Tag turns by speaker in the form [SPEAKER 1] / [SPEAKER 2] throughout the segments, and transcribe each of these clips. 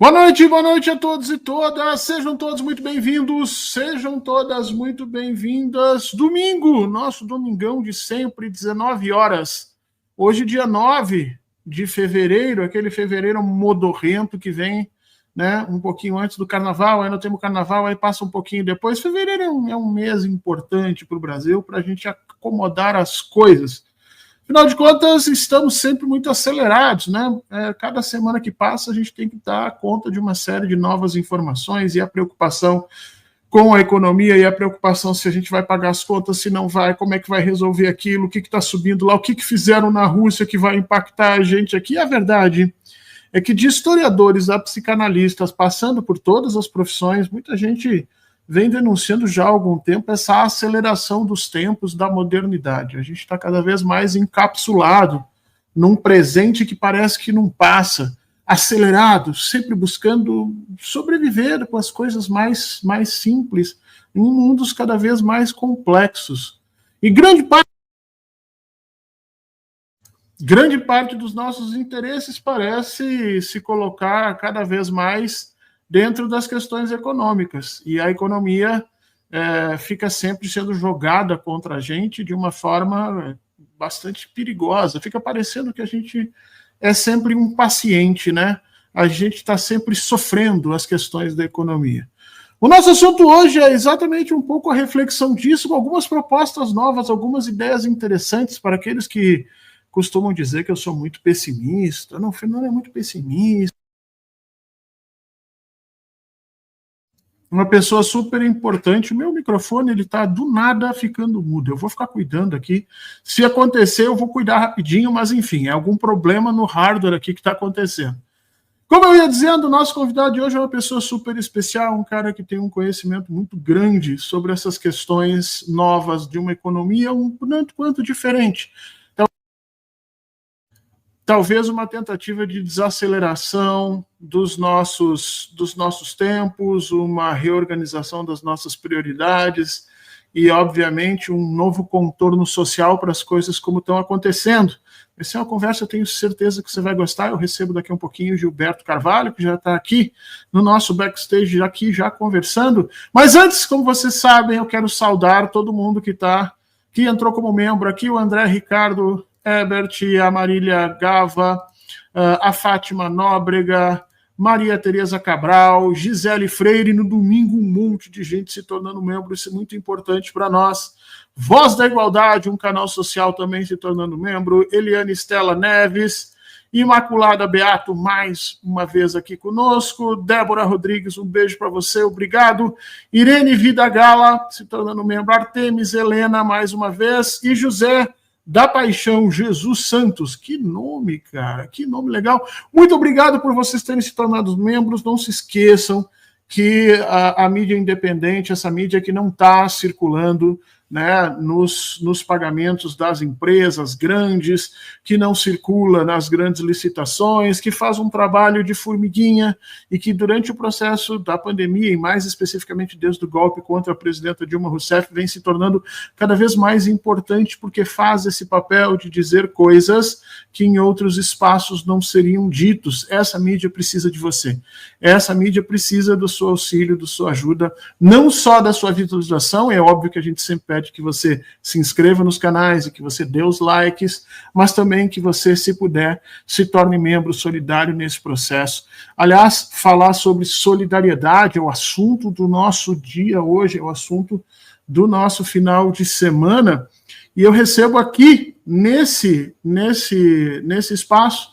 [SPEAKER 1] Boa noite a todos e todas, sejam todos muito bem-vindos, sejam todas muito bem-vindas. Domingo, nosso domingão de sempre, 19 horas. Hoje, dia 9 de fevereiro, aquele fevereiro modorrento que vem, né, um pouquinho antes do carnaval, aí nós temos carnaval, aí passa um pouquinho depois. Fevereiro é um mês importante para o Brasil, para a gente acomodar as coisas. Afinal de contas, estamos sempre muito acelerados, né? Cada semana que passa, a gente tem que dar conta de uma série de novas informações e a preocupação com a economia e a preocupação se a gente vai pagar as contas, se não vai, como é que vai resolver aquilo, o que está subindo lá, o que fizeram na Rússia que vai impactar a gente aqui. A verdade é que de historiadores a psicanalistas, passando por todas as profissões, muita gente vem denunciando já há algum tempo essa aceleração dos tempos da modernidade. A gente está cada vez mais encapsulado num presente que parece que não passa, acelerado, sempre buscando sobreviver com as coisas mais simples, em mundos cada vez mais complexos. E grande parte dos nossos interesses parece se colocar cada vez mais dentro das questões econômicas. E a economia fica sempre sendo jogada contra a gente de uma forma bastante perigosa. Fica parecendo que a gente é sempre um paciente, né? A gente está sempre sofrendo as questões da economia. O nosso assunto hoje é exatamente um pouco a reflexão disso, com algumas propostas novas, algumas ideias interessantes para aqueles que costumam dizer que eu sou muito pessimista. Não, o Fernando é muito pessimista. Uma pessoa super importante. O meu microfone, ele tá do nada ficando mudo. Eu vou ficar cuidando aqui. Se acontecer, eu vou cuidar rapidinho, mas enfim, é algum problema no hardware aqui que está acontecendo. Como eu ia dizendo, o nosso convidado de hoje é uma pessoa super especial, um cara que tem um conhecimento muito grande sobre essas questões novas de uma economia um tanto quanto diferente. Talvez uma tentativa de desaceleração dos nossos tempos, uma reorganização das nossas prioridades e, obviamente, um novo contorno social para as coisas como estão acontecendo. Essa é uma conversa, eu tenho certeza que você vai gostar. Eu recebo daqui a um pouquinho o Gilberto Carvalho, que já está aqui no nosso backstage, aqui já conversando. Mas antes, como vocês sabem, eu quero saudar todo mundo que entrou como membro aqui, o André Ricardo Ebert, a Marília Gava, a Fátima Nóbrega, Maria Tereza Cabral, Gisele Freire, no domingo um monte de gente se tornando membro, isso é muito importante para nós. Voz da Igualdade, um canal social também se tornando membro, Eliane Estela Neves, Imaculada Beato, mais uma vez aqui conosco, Débora Rodrigues, um beijo para você, obrigado, Irene Vida Gala, se tornando membro, Artemis Helena, mais uma vez, e José da Paixão Jesus Santos. Que nome, cara, que nome legal. Muito obrigado por vocês terem se tornado membros. Não se esqueçam que a mídia independente, essa mídia que não está circulando, né, nos pagamentos das empresas grandes, que não circula nas grandes licitações, que faz um trabalho de formiguinha e que durante o processo da pandemia, e mais especificamente desde o golpe contra a presidenta Dilma Rousseff, vem se tornando cada vez mais importante porque faz esse papel de dizer coisas que em outros espaços não seriam ditos. Essa mídia precisa de você. Essa mídia precisa do seu auxílio, da sua ajuda, não só da sua visualização, é óbvio que a gente sempre pede que você se inscreva nos canais e que você dê os likes, mas também que você, se puder, se torne membro solidário nesse processo. Aliás, falar sobre solidariedade é o assunto do nosso dia hoje, é o assunto do nosso final de semana, e eu recebo aqui, nesse espaço,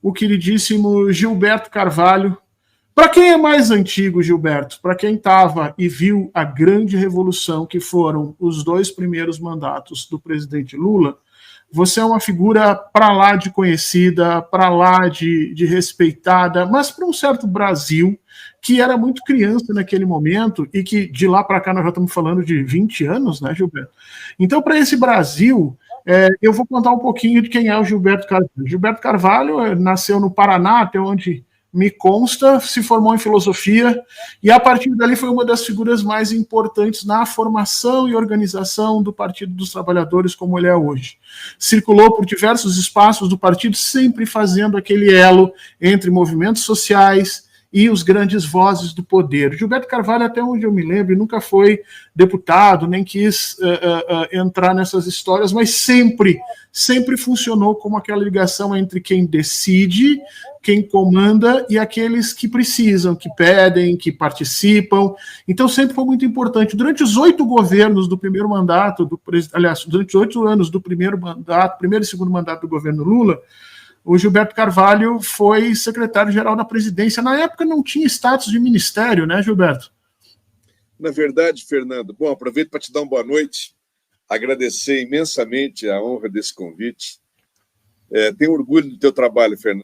[SPEAKER 1] o queridíssimo Gilberto Carvalho. Para quem é mais antigo, Gilberto, para quem estava e viu a grande revolução que foram os 2 primeiros mandatos do presidente Lula, você é uma figura para lá de conhecida, para lá de respeitada, mas para um certo Brasil que era muito criança naquele momento e que de lá para cá nós já estamos falando de 20 anos, né, Gilberto? Então, para esse Brasil, eu vou contar um pouquinho de quem é o Gilberto Carvalho. Gilberto Carvalho nasceu no Paraná, até onde me consta, se formou em filosofia e a partir dali foi uma das figuras mais importantes na formação e organização do Partido dos Trabalhadores como ele é hoje. Circulou por diversos espaços do partido, sempre fazendo aquele elo entre movimentos sociais e os grandes vozes do poder. Gilberto Carvalho, até onde eu me lembro, nunca foi deputado, nem quis entrar nessas histórias, mas sempre funcionou como aquela ligação entre quem decide, quem comanda e aqueles que precisam, que pedem, que participam. Então sempre foi muito importante. Durante os 8 governos do primeiro mandato, aliás, durante os 8 anos do primeiro e segundo mandato do governo Lula, o Gilberto Carvalho foi secretário-geral da presidência. Na época não tinha status de ministério, né, Gilberto?
[SPEAKER 2] Na verdade, Fernando, bom, aproveito para te dar uma boa noite, agradecer imensamente a honra desse convite. Tenho orgulho do teu trabalho, Fernando.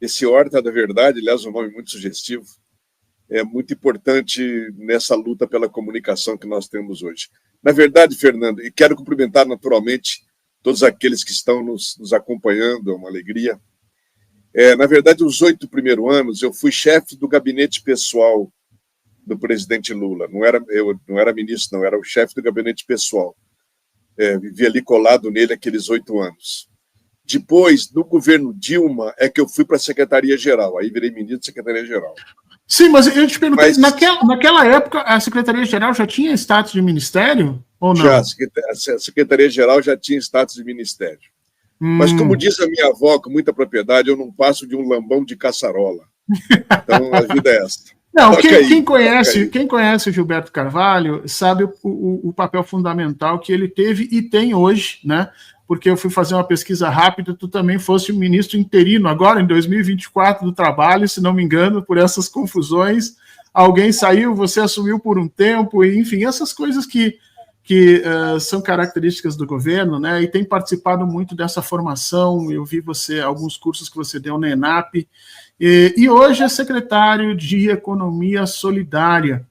[SPEAKER 2] Esse Horta da Verdade, aliás, um nome muito sugestivo, é muito importante nessa luta pela comunicação que nós temos hoje. Na verdade, Fernando, e quero cumprimentar naturalmente todos aqueles que estão nos acompanhando, é uma alegria. Na verdade, os 8 primeiros anos, eu fui chefe do gabinete pessoal do presidente Lula. Eu não era ministro, não, era o chefe do gabinete pessoal. Vivi ali colado nele aqueles 8 anos. Depois, no governo Dilma, é que eu fui para a Secretaria-Geral. Aí virei ministro da Secretaria-Geral.
[SPEAKER 1] Sim, mas eu te perguntei, naquela época a Secretaria-Geral já tinha status de ministério ou não?
[SPEAKER 2] Já, a Secretaria-Geral já tinha status de ministério. Mas como diz a minha avó, com muita propriedade, eu não passo de um lambão de caçarola. Então a vida é essa.
[SPEAKER 1] Não, quem conhece o Gilberto Carvalho sabe o papel fundamental que ele teve e tem hoje, né? Porque eu fui fazer uma pesquisa rápida, tu também fosse o ministro interino agora, em 2024, do Trabalho, se não me engano, por essas confusões. Alguém saiu, você assumiu por um tempo, enfim, essas coisas que são características do governo, né? E tem participado muito dessa formação. Eu vi alguns cursos que você deu na ENAP, e hoje é secretário de Economia Solidária.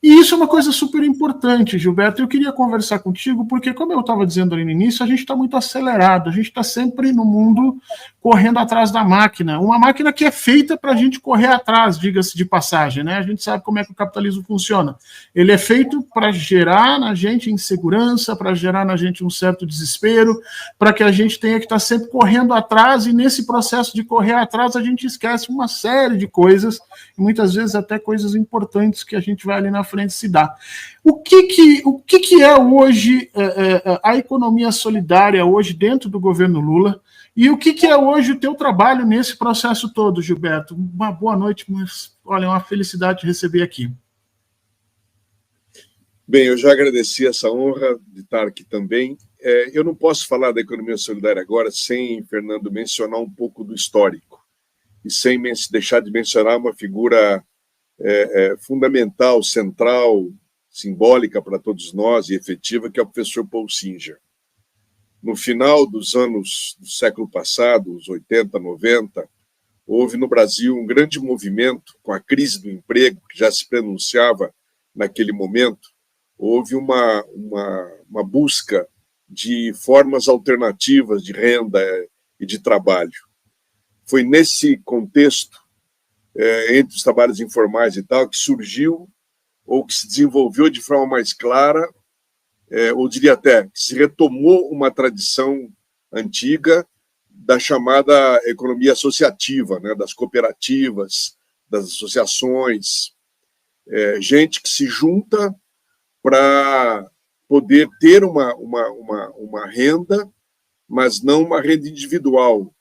[SPEAKER 1] E isso é uma coisa super importante, Gilberto. Eu queria conversar contigo, porque, como eu estava dizendo ali no início, a gente está muito acelerado, a gente está sempre no mundo correndo atrás da máquina. Uma máquina que é feita para a gente correr atrás, diga-se de passagem, né? A gente sabe como é que o capitalismo funciona. Ele é feito para gerar na gente insegurança, para gerar na gente um certo desespero, para que a gente tenha que estar sempre correndo atrás, e nesse processo de correr atrás a gente esquece uma série de coisas, e muitas vezes até coisas importantes que a gente vai ali na frente se dá. O que é hoje a economia solidária hoje dentro do governo Lula, e o que é hoje o teu trabalho nesse processo todo, Gilberto? Uma boa noite, mas olha, é uma felicidade te receber aqui.
[SPEAKER 2] Bem, eu já agradeci essa honra de estar aqui também. Eu não posso falar da economia solidária agora sem, Fernando, mencionar um pouco do histórico e sem deixar de mencionar uma figura fundamental, central, simbólica para todos nós e efetiva, que é o professor Paul Singer. No final dos anos do século passado, os 80, 90, houve no Brasil um grande movimento com a crise do emprego, que já se pronunciava naquele momento. Houve uma busca de formas alternativas de renda e de trabalho. Foi nesse contexto, entre os trabalhos informais e tal, que surgiu ou que se desenvolveu de forma mais clara, ou diria até, que se retomou uma tradição antiga da chamada economia associativa, né, das cooperativas, das associações, gente que se junta para poder ter uma renda, mas não uma renda individual,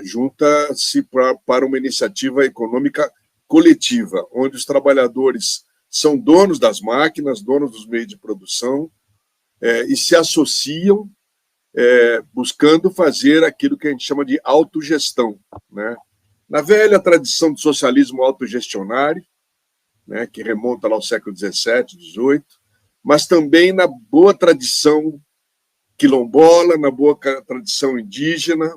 [SPEAKER 2] junta-se para uma iniciativa econômica coletiva, onde os trabalhadores são donos das máquinas, donos dos meios de produção, e se associam buscando fazer aquilo que a gente chama de autogestão, né? Na velha tradição do socialismo autogestionário, né, que remonta lá ao século XVII, XVIII, mas também na boa tradição quilombola, na boa tradição indígena,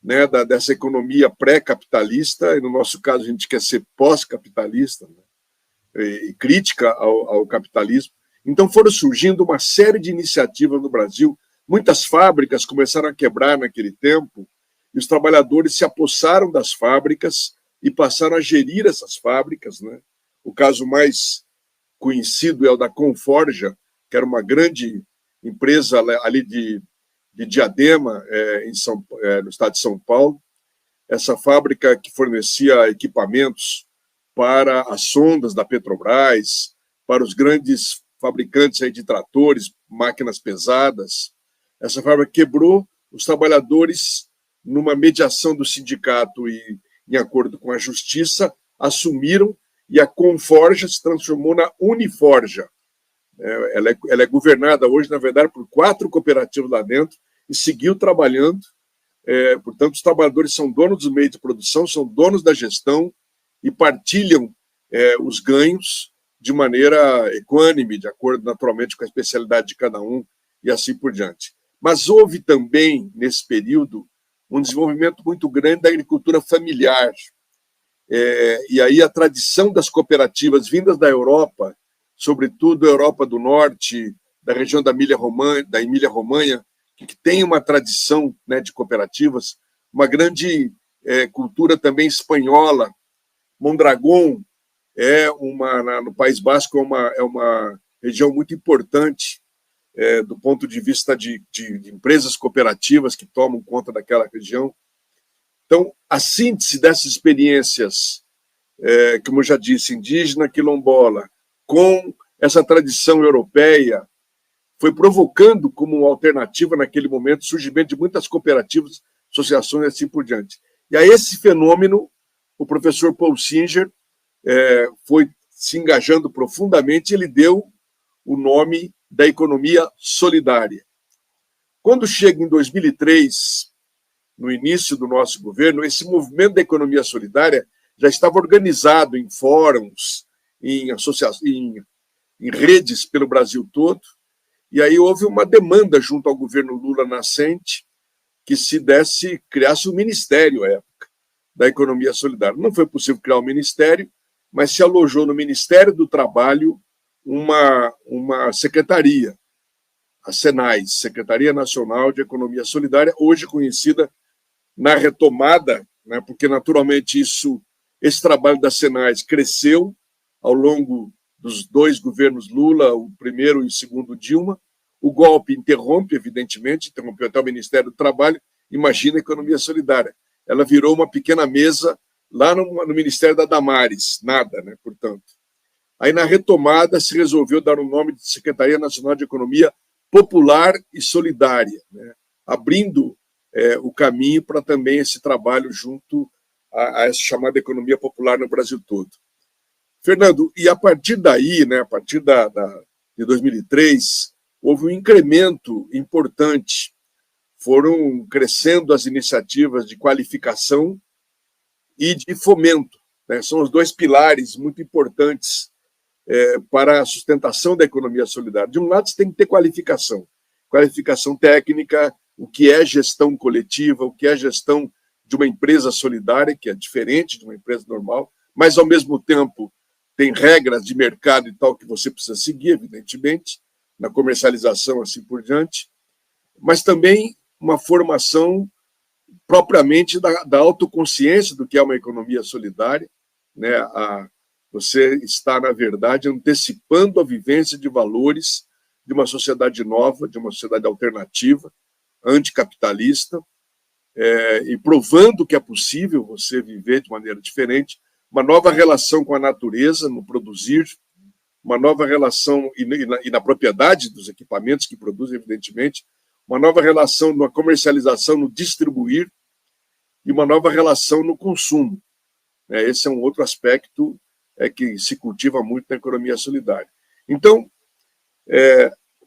[SPEAKER 2] né, dessa economia pré-capitalista, e no nosso caso a gente quer ser pós-capitalista, né, e crítica ao capitalismo. Então foram surgindo uma série de iniciativas no Brasil, muitas fábricas começaram a quebrar naquele tempo, e os trabalhadores se apossaram das fábricas e passaram a gerir essas fábricas, né? O caso mais conhecido é o da Conforja, que era uma grande empresa ali de Diadema, no estado de São Paulo, essa fábrica que fornecia equipamentos para as sondas da Petrobras, para os grandes fabricantes aí de tratores, máquinas pesadas. Essa fábrica quebrou, os trabalhadores, numa mediação do sindicato e em acordo com a justiça, assumiram, e a Conforja se transformou na Uniforja. Ela é governada hoje, na verdade, por 4 cooperativas lá dentro, e seguiu trabalhando. Portanto, os trabalhadores são donos dos meios de produção, são donos da gestão e partilham os ganhos de maneira equânime, de acordo, naturalmente, com a especialidade de cada um e assim por diante. Mas houve também, nesse período, um desenvolvimento muito grande da agricultura familiar. E aí a tradição das cooperativas vindas da Europa, sobretudo a Europa do Norte, da região da Emília-Romanha, que tem uma tradição, né, de cooperativas, uma grande cultura também espanhola. Mondragón no País Basco é uma região muito importante do ponto de vista de empresas cooperativas que tomam conta daquela região. Então, a síntese dessas experiências, como eu já disse, indígena, quilombola, com essa tradição europeia, foi provocando como uma alternativa, naquele momento, o surgimento de muitas cooperativas, associações e assim por diante. E a esse fenômeno, o professor Paul Singer foi se engajando profundamente, e ele deu o nome da economia solidária. Quando chega em 2003, no início do nosso governo, esse movimento da economia solidária já estava organizado em fóruns, em redes pelo Brasil todo, e aí houve uma demanda junto ao governo Lula nascente que criasse um ministério à época da economia solidária. Não foi possível criar um ministério, mas se alojou no Ministério do Trabalho uma secretaria, a SENAIS, Secretaria Nacional de Economia Solidária, hoje conhecida na retomada, né, porque naturalmente esse trabalho da SENAIS cresceu ao longo dos 2 governos Lula, o primeiro e o segundo Dilma. O golpe interrompeu até o Ministério do Trabalho. Imagina a economia solidária. Ela virou uma pequena mesa lá no Ministério da Damares, nada, né? Portanto. Aí, na retomada, se resolveu dar o nome de Secretaria Nacional de Economia Popular e Solidária, né? Abrindo o caminho para também esse trabalho junto a essa chamada economia popular no Brasil todo. Fernando, e a partir daí, né, a partir de 2003, houve um incremento importante. Foram crescendo as iniciativas de qualificação e de fomento, né? São os 2 pilares muito importantes para a sustentação da economia solidária. De um lado, você tem que ter qualificação técnica, o que é gestão coletiva, o que é gestão de uma empresa solidária, que é diferente de uma empresa normal, mas, ao mesmo tempo, tem regras de mercado e tal que você precisa seguir, evidentemente, na comercialização, assim por diante, mas também uma formação propriamente da autoconsciência do que é uma economia solidária, né? Você está, na verdade, antecipando a vivência de valores de uma sociedade nova, de uma sociedade alternativa, anticapitalista, e provando que é possível você viver de maneira diferente, uma nova relação com a natureza, no produzir, uma nova relação, e na propriedade dos equipamentos que produzem, evidentemente, uma nova relação na comercialização, no distribuir, e uma nova relação no consumo. Esse é um outro aspecto que se cultiva muito na economia solidária. Então,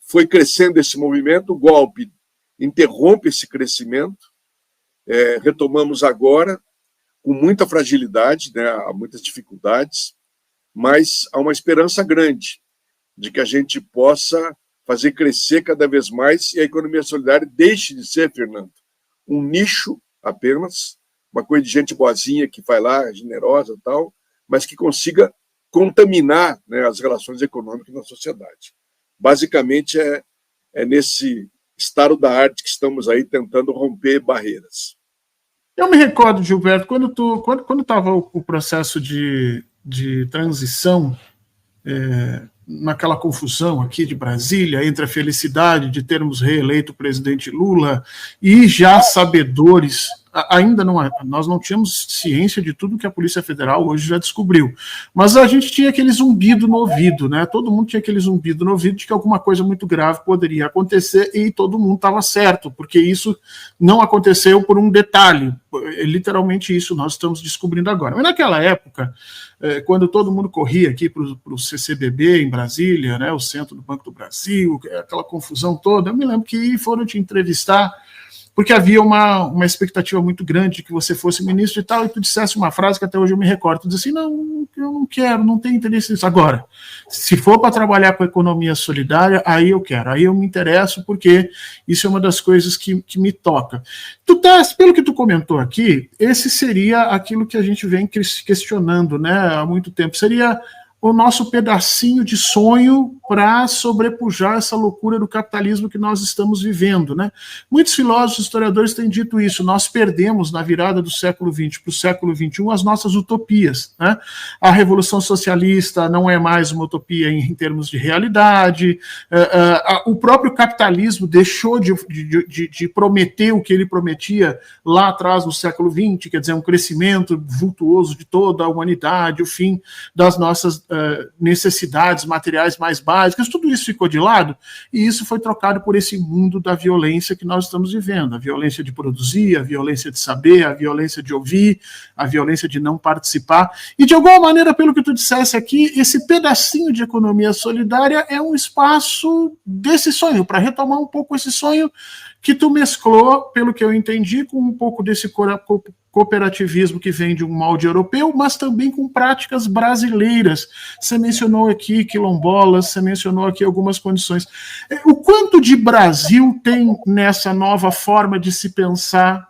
[SPEAKER 2] foi crescendo esse movimento, o golpe interrompe esse crescimento, retomamos agora, com muita fragilidade, né, há muitas dificuldades, mas há uma esperança grande de que a gente possa fazer crescer cada vez mais e a economia solidária deixe de ser, Fernando, um nicho apenas, uma coisa de gente boazinha que vai lá, generosa e tal, mas que consiga contaminar, né, as relações econômicas na sociedade. Basicamente, é nesse estado da arte que estamos aí tentando romper barreiras.
[SPEAKER 1] Eu me recordo, Gilberto, quando estava o processo de transição, naquela confusão aqui de Brasília, entre a felicidade de termos reeleito o presidente Lula e já sabedores ainda não, nós não tínhamos ciência de tudo que a Polícia Federal hoje já descobriu, mas a gente tinha aquele zumbido no ouvido, né? Todo mundo tinha aquele zumbido no ouvido de que alguma coisa muito grave poderia acontecer e todo mundo estava certo, porque isso não aconteceu por um detalhe, é literalmente isso nós estamos descobrindo agora. Mas naquela época, quando todo mundo corria aqui para o CCBB em Brasília, né, o Centro do Banco do Brasil, aquela confusão toda, eu me lembro que foram te entrevistar porque havia uma expectativa muito grande de que você fosse ministro e tal, e tu dissesse uma frase que até hoje eu me recordo, tu disse assim, não, eu não quero, não tenho interesse nisso. Agora, se for para trabalhar com a economia solidária, aí eu quero, aí eu me interesso, porque isso é uma das coisas que me toca. Pelo que tu comentou aqui, esse seria aquilo que a gente vem questionando, né, há muito tempo, seria o nosso pedacinho de sonho para sobrepujar essa loucura do capitalismo que nós estamos vivendo, né? Muitos filósofos e historiadores têm dito isso, nós perdemos na virada do século XX para o século XXI as nossas utopias, né? A Revolução Socialista não é mais uma utopia em termos de realidade, o próprio capitalismo deixou de prometer o que ele prometia lá atrás no século XX, quer dizer, um crescimento vultuoso de toda a humanidade, o fim das nossas necessidades materiais mais básicas, tudo isso ficou de lado e isso foi trocado por esse mundo da violência que nós estamos vivendo, a violência de produzir, a violência de saber, a violência de ouvir, a violência de não participar, e de alguma maneira, pelo que tu dissesse aqui, esse pedacinho de economia solidária é um espaço desse sonho, para retomar um pouco esse sonho que tu mesclou, pelo que eu entendi, com um pouco desse cooperativismo que vem de um molde europeu, mas também com práticas brasileiras. Você mencionou aqui quilombolas, você mencionou aqui algumas condições. O quanto de Brasil tem nessa nova forma de se pensar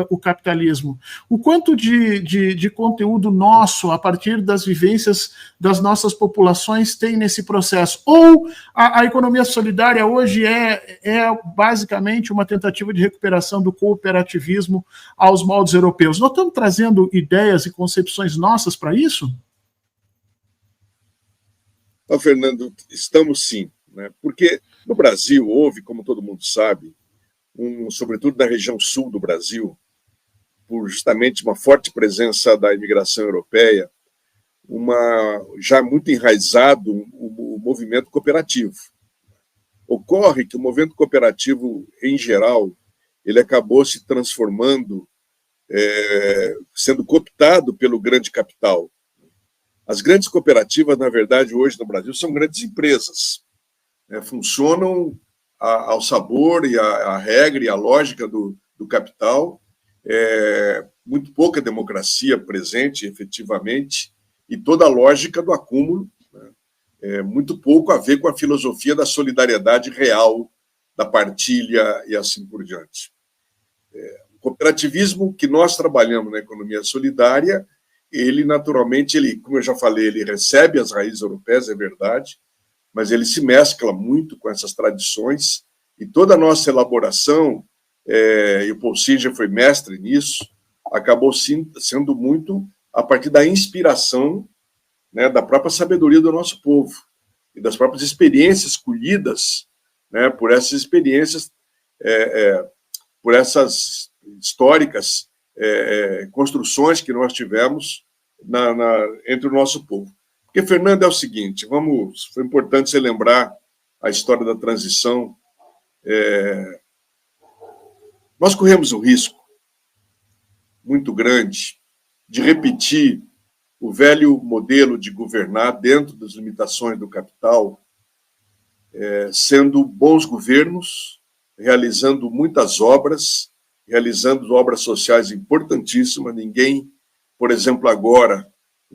[SPEAKER 1] o capitalismo? O quanto de conteúdo nosso, a partir das vivências das nossas populações, tem nesse processo? Ou a economia solidária hoje é basicamente uma tentativa de recuperação do cooperativismo aos moldes europeus? Nós estamos trazendo ideias e concepções nossas para isso?
[SPEAKER 2] Fernando, estamos sim, né? Porque no Brasil houve, como todo mundo sabe, sobretudo na região sul do Brasil, por justamente uma forte presença da imigração europeia, já muito enraizado o movimento cooperativo. Ocorre que o movimento cooperativo, em geral, ele acabou se transformando, sendo cooptado pelo grande capital. As grandes cooperativas, na verdade, hoje no Brasil, são grandes empresas. Funcionam ao sabor e à regra e à lógica do capital. Muito pouca democracia presente, efetivamente, e toda a lógica do acúmulo, né? Muito pouco a ver com a filosofia da solidariedade real, da partilha e assim por diante. O cooperativismo que nós trabalhamos na economia solidária, ele naturalmente, como eu já falei, ele recebe as raízes europeias, é verdade, mas ele se mescla muito com essas tradições e toda a nossa elaboração, e o Paul Singer foi mestre nisso, acabou sendo muito a partir da inspiração, né, da própria sabedoria do nosso povo e das próprias experiências colhidas, né, por essas experiências, por essas históricas construções que nós tivemos entre o nosso povo. Porque, Fernando, é o seguinte, foi importante você lembrar a história da transição. Nós corremos um risco muito grande de repetir o velho modelo de governar dentro das limitações do capital, sendo bons governos, realizando muitas obras, realizando obras sociais importantíssimas. Ninguém, por exemplo, agora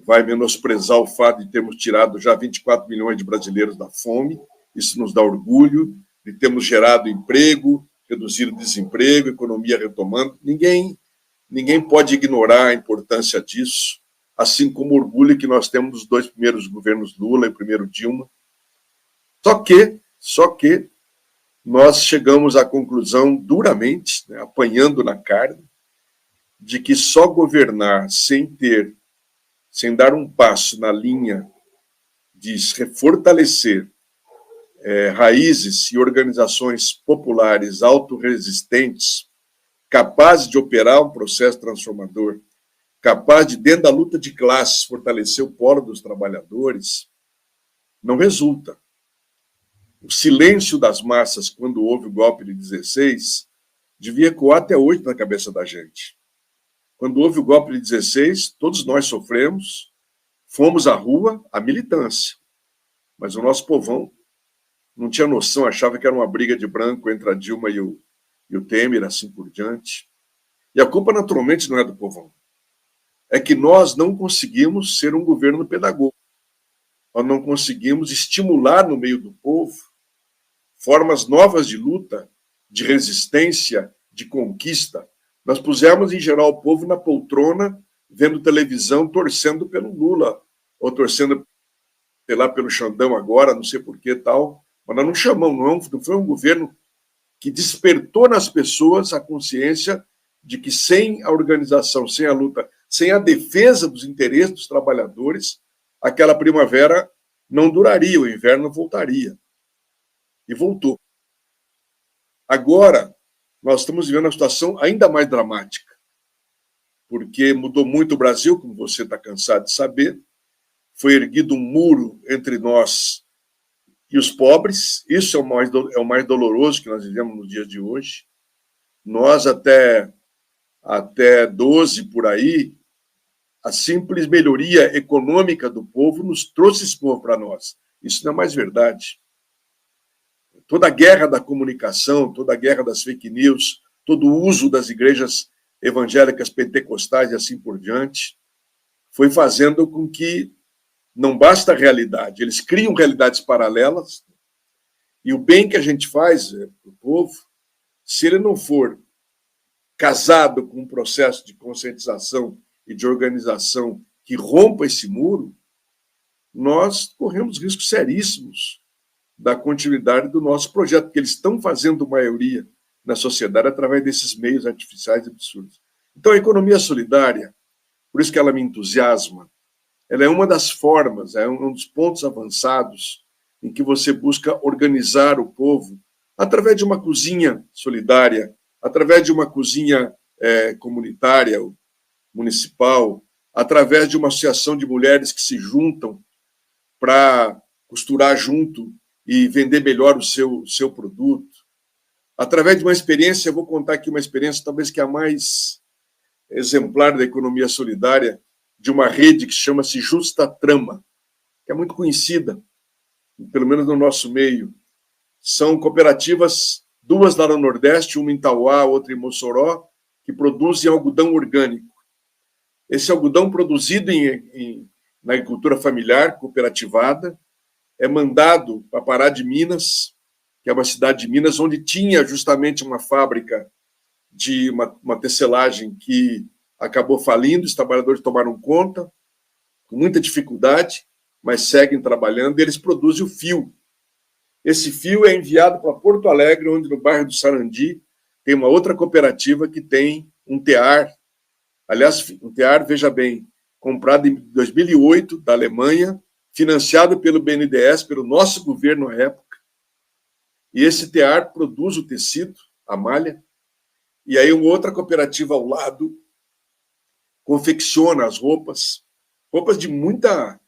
[SPEAKER 2] vai menosprezar o fato de termos tirado já 24 milhões de brasileiros da fome. Isso nos dá orgulho, de termos gerado emprego, reduzido o desemprego, economia retomando. Ninguém pode ignorar a importância disso, assim como o orgulho que nós temos dos 2 primeiros governos Lula e primeiro Dilma. Só que nós chegamos à conclusão duramente, né, apanhando na carne, de que só governar sem dar um passo na linha de fortalecer raízes e organizações populares autorresistentes capazes de operar um processo transformador, capaz de, dentro da luta de classes, fortalecer o polo dos trabalhadores, não resulta. O silêncio das massas, quando houve o golpe de 16, devia ecoar até hoje na cabeça da gente. Quando houve o golpe de 16, todos nós sofremos, fomos à rua, à militância. Mas o nosso povão não tinha noção, achava que era uma briga de branco entre a Dilma e o Temer, assim por diante. E a culpa, naturalmente, não é do povão. É que nós não conseguimos ser um governo pedagógico. Nós não conseguimos estimular no meio do povo formas novas de luta, de resistência, de conquista. Nós pusemos, em geral, o povo na poltrona, vendo televisão, torcendo pelo Lula, ou torcendo, sei lá, pelo Xandão agora, não sei por que tal. Mas nós não chamamos, não foi um governo que despertou nas pessoas a consciência de que sem a organização, sem a luta, sem a defesa dos interesses dos trabalhadores, aquela primavera não duraria, o inverno voltaria. E voltou. Agora, nós estamos vivendo uma situação ainda mais dramática, porque mudou muito o Brasil, como você está cansado de saber, foi erguido um muro entre nós e os pobres, isso é o mais doloroso que nós vivemos nos dias de hoje. Nós, até 12 por aí, a simples melhoria econômica do povo nos trouxe esse povo para nós. Isso não é mais verdade. Toda a guerra da comunicação, toda a guerra das fake news, todo o uso das igrejas evangélicas pentecostais e assim por diante, foi fazendo com que não basta a realidade, eles criam realidades paralelas, e o bem que a gente faz para o povo, se ele não for casado com um processo de conscientização e de organização que rompa esse muro, nós corremos riscos seríssimos da continuidade do nosso projeto, porque eles estão fazendo maioria na sociedade através desses meios artificiais e absurdos. Então, a economia solidária, por isso que ela me entusiasma, ela é uma das formas, é um dos pontos avançados em que você busca organizar o povo através de uma cozinha solidária, através de uma cozinha comunitária, municipal, através de uma associação de mulheres que se juntam para costurar junto e vender melhor o seu produto. Através de uma experiência, eu vou contar aqui uma experiência talvez que é a mais exemplar da economia solidária, de uma rede que chama-se Justa Trama, que é muito conhecida, pelo menos no nosso meio. São cooperativas, duas lá no Nordeste, uma em Tauá, outra em Mossoró, que produzem algodão orgânico. Esse algodão produzido na agricultura familiar, cooperativada, é mandado para Pará de Minas, que é uma cidade de Minas, onde tinha justamente uma fábrica de uma tecelagem que acabou falindo, os trabalhadores tomaram conta, com muita dificuldade, mas seguem trabalhando, e eles produzem o fio. Esse fio é enviado para Porto Alegre, onde no bairro do Sarandi tem uma outra cooperativa que tem um tear, aliás, um tear, veja bem, comprado em 2008 da Alemanha, financiado pelo BNDES, pelo nosso governo à época, e esse tear produz o tecido, a malha, e aí uma outra cooperativa ao lado confecciona as roupas de muita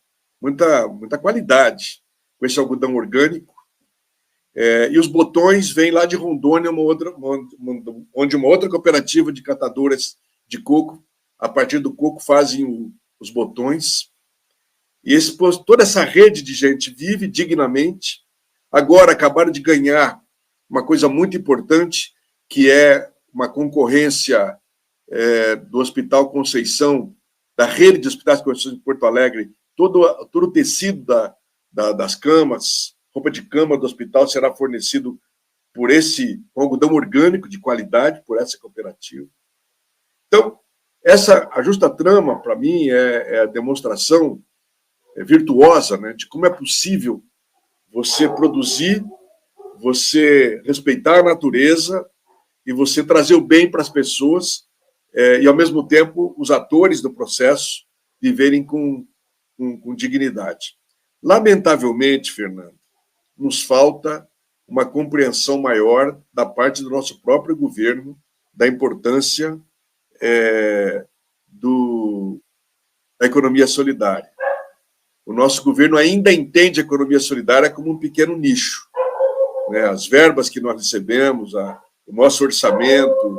[SPEAKER 2] qualidade, com esse algodão orgânico, e os botões vêm lá de Rondônia, onde uma outra cooperativa de catadoras de coco, a partir do coco, fazem os botões. E toda essa rede de gente vive dignamente. Agora acabaram de ganhar uma coisa muito importante, que é uma concorrência do Hospital Conceição, da rede de hospitais Conceição de Porto Alegre, todo o tecido das camas, roupa de cama do hospital será fornecido por esse algodão orgânico de qualidade, por essa cooperativa. Então, a Justa Trama, para mim, é a demonstração virtuosa, né, de como é possível você produzir, você respeitar a natureza e você trazer o bem para as pessoas e, ao mesmo tempo, os atores do processo viverem com dignidade. Lamentavelmente, Fernando, nos falta uma compreensão maior da parte do nosso próprio governo da importância da economia solidária. O nosso governo ainda entende a economia solidária como um pequeno nicho, né? As verbas que nós recebemos, o nosso orçamento,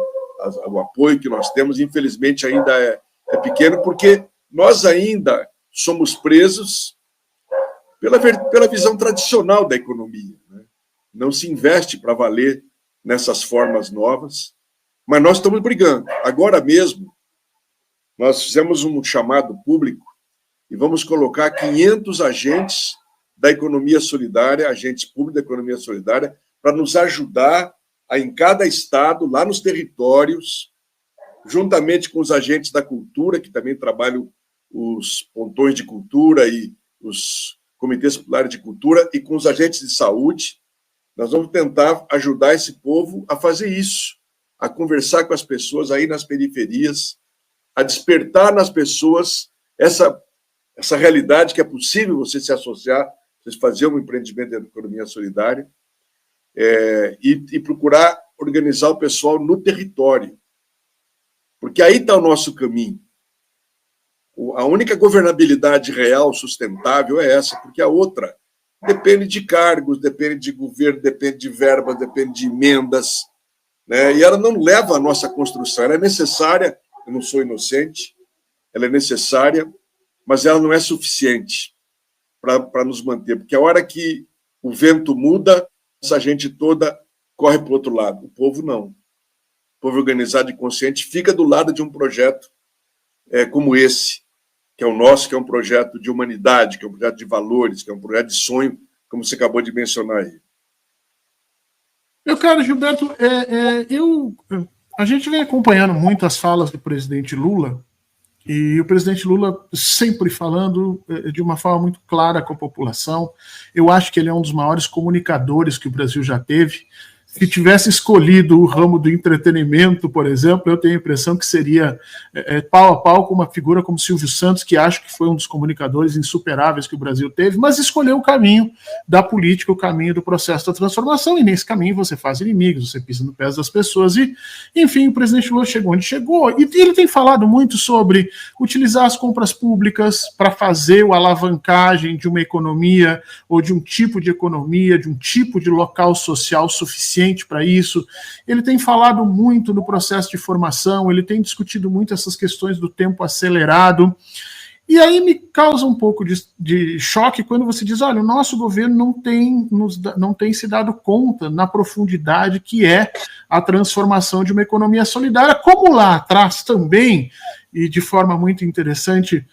[SPEAKER 2] o apoio que nós temos, infelizmente, ainda é pequeno, porque nós ainda somos presos pela visão tradicional da economia, né? Não se investe para valer nessas formas novas, mas nós estamos brigando. Agora mesmo, nós fizemos um chamado público e vamos colocar 500 agentes da economia solidária, agentes públicos da economia solidária, para nos ajudar em cada estado, lá nos territórios, juntamente com os agentes da cultura, que também trabalham os pontões de cultura e os comitês populares de cultura, e com os agentes de saúde. Nós vamos tentar ajudar esse povo a fazer isso, a conversar com as pessoas aí nas periferias, a despertar nas pessoas essa realidade que é possível você se associar, você fazer um empreendimento de economia solidária, e procurar organizar o pessoal no território. Porque aí está o nosso caminho. A única governabilidade real, sustentável, é essa, porque a outra depende de cargos, depende de governo, depende de verbas, depende de emendas, né? E ela não leva à nossa construção. Ela é necessária, eu não sou inocente, ela é necessária, mas ela não é suficiente para nos manter, porque a hora que o vento muda, essa gente toda corre para o outro lado. O povo não. O povo organizado e consciente fica do lado de um projeto como esse, que é o nosso, que é um projeto de humanidade, que é um projeto de valores, que é um projeto de sonho, como você acabou de mencionar aí.
[SPEAKER 1] Meu caro Gilberto, a gente vem acompanhando muito as falas do presidente Lula, e o presidente Lula sempre falando de uma forma muito clara com a população. Eu acho que ele é um dos maiores comunicadores que o Brasil já teve. Se tivesse escolhido o ramo do entretenimento, por exemplo, eu tenho a impressão que seria pau a pau com uma figura como Silvio Santos, que acho que foi um dos comunicadores insuperáveis que o Brasil teve, mas escolheu o caminho da política, o caminho do processo da transformação, e nesse caminho você faz inimigos, você pisa no pé das pessoas, e, enfim, o presidente Lula chegou onde chegou, e ele tem falado muito sobre utilizar as compras públicas para fazer a alavancagem de uma economia, ou de um tipo de economia, de um tipo de local social suficiente para isso. Ele tem falado muito no processo de formação, ele tem discutido muito essas questões do tempo acelerado, e aí me causa um pouco de choque quando você diz, olha, o nosso governo não tem se dado conta na profundidade que é a transformação de uma economia solidária, como lá atrás também, e de forma muito interessante,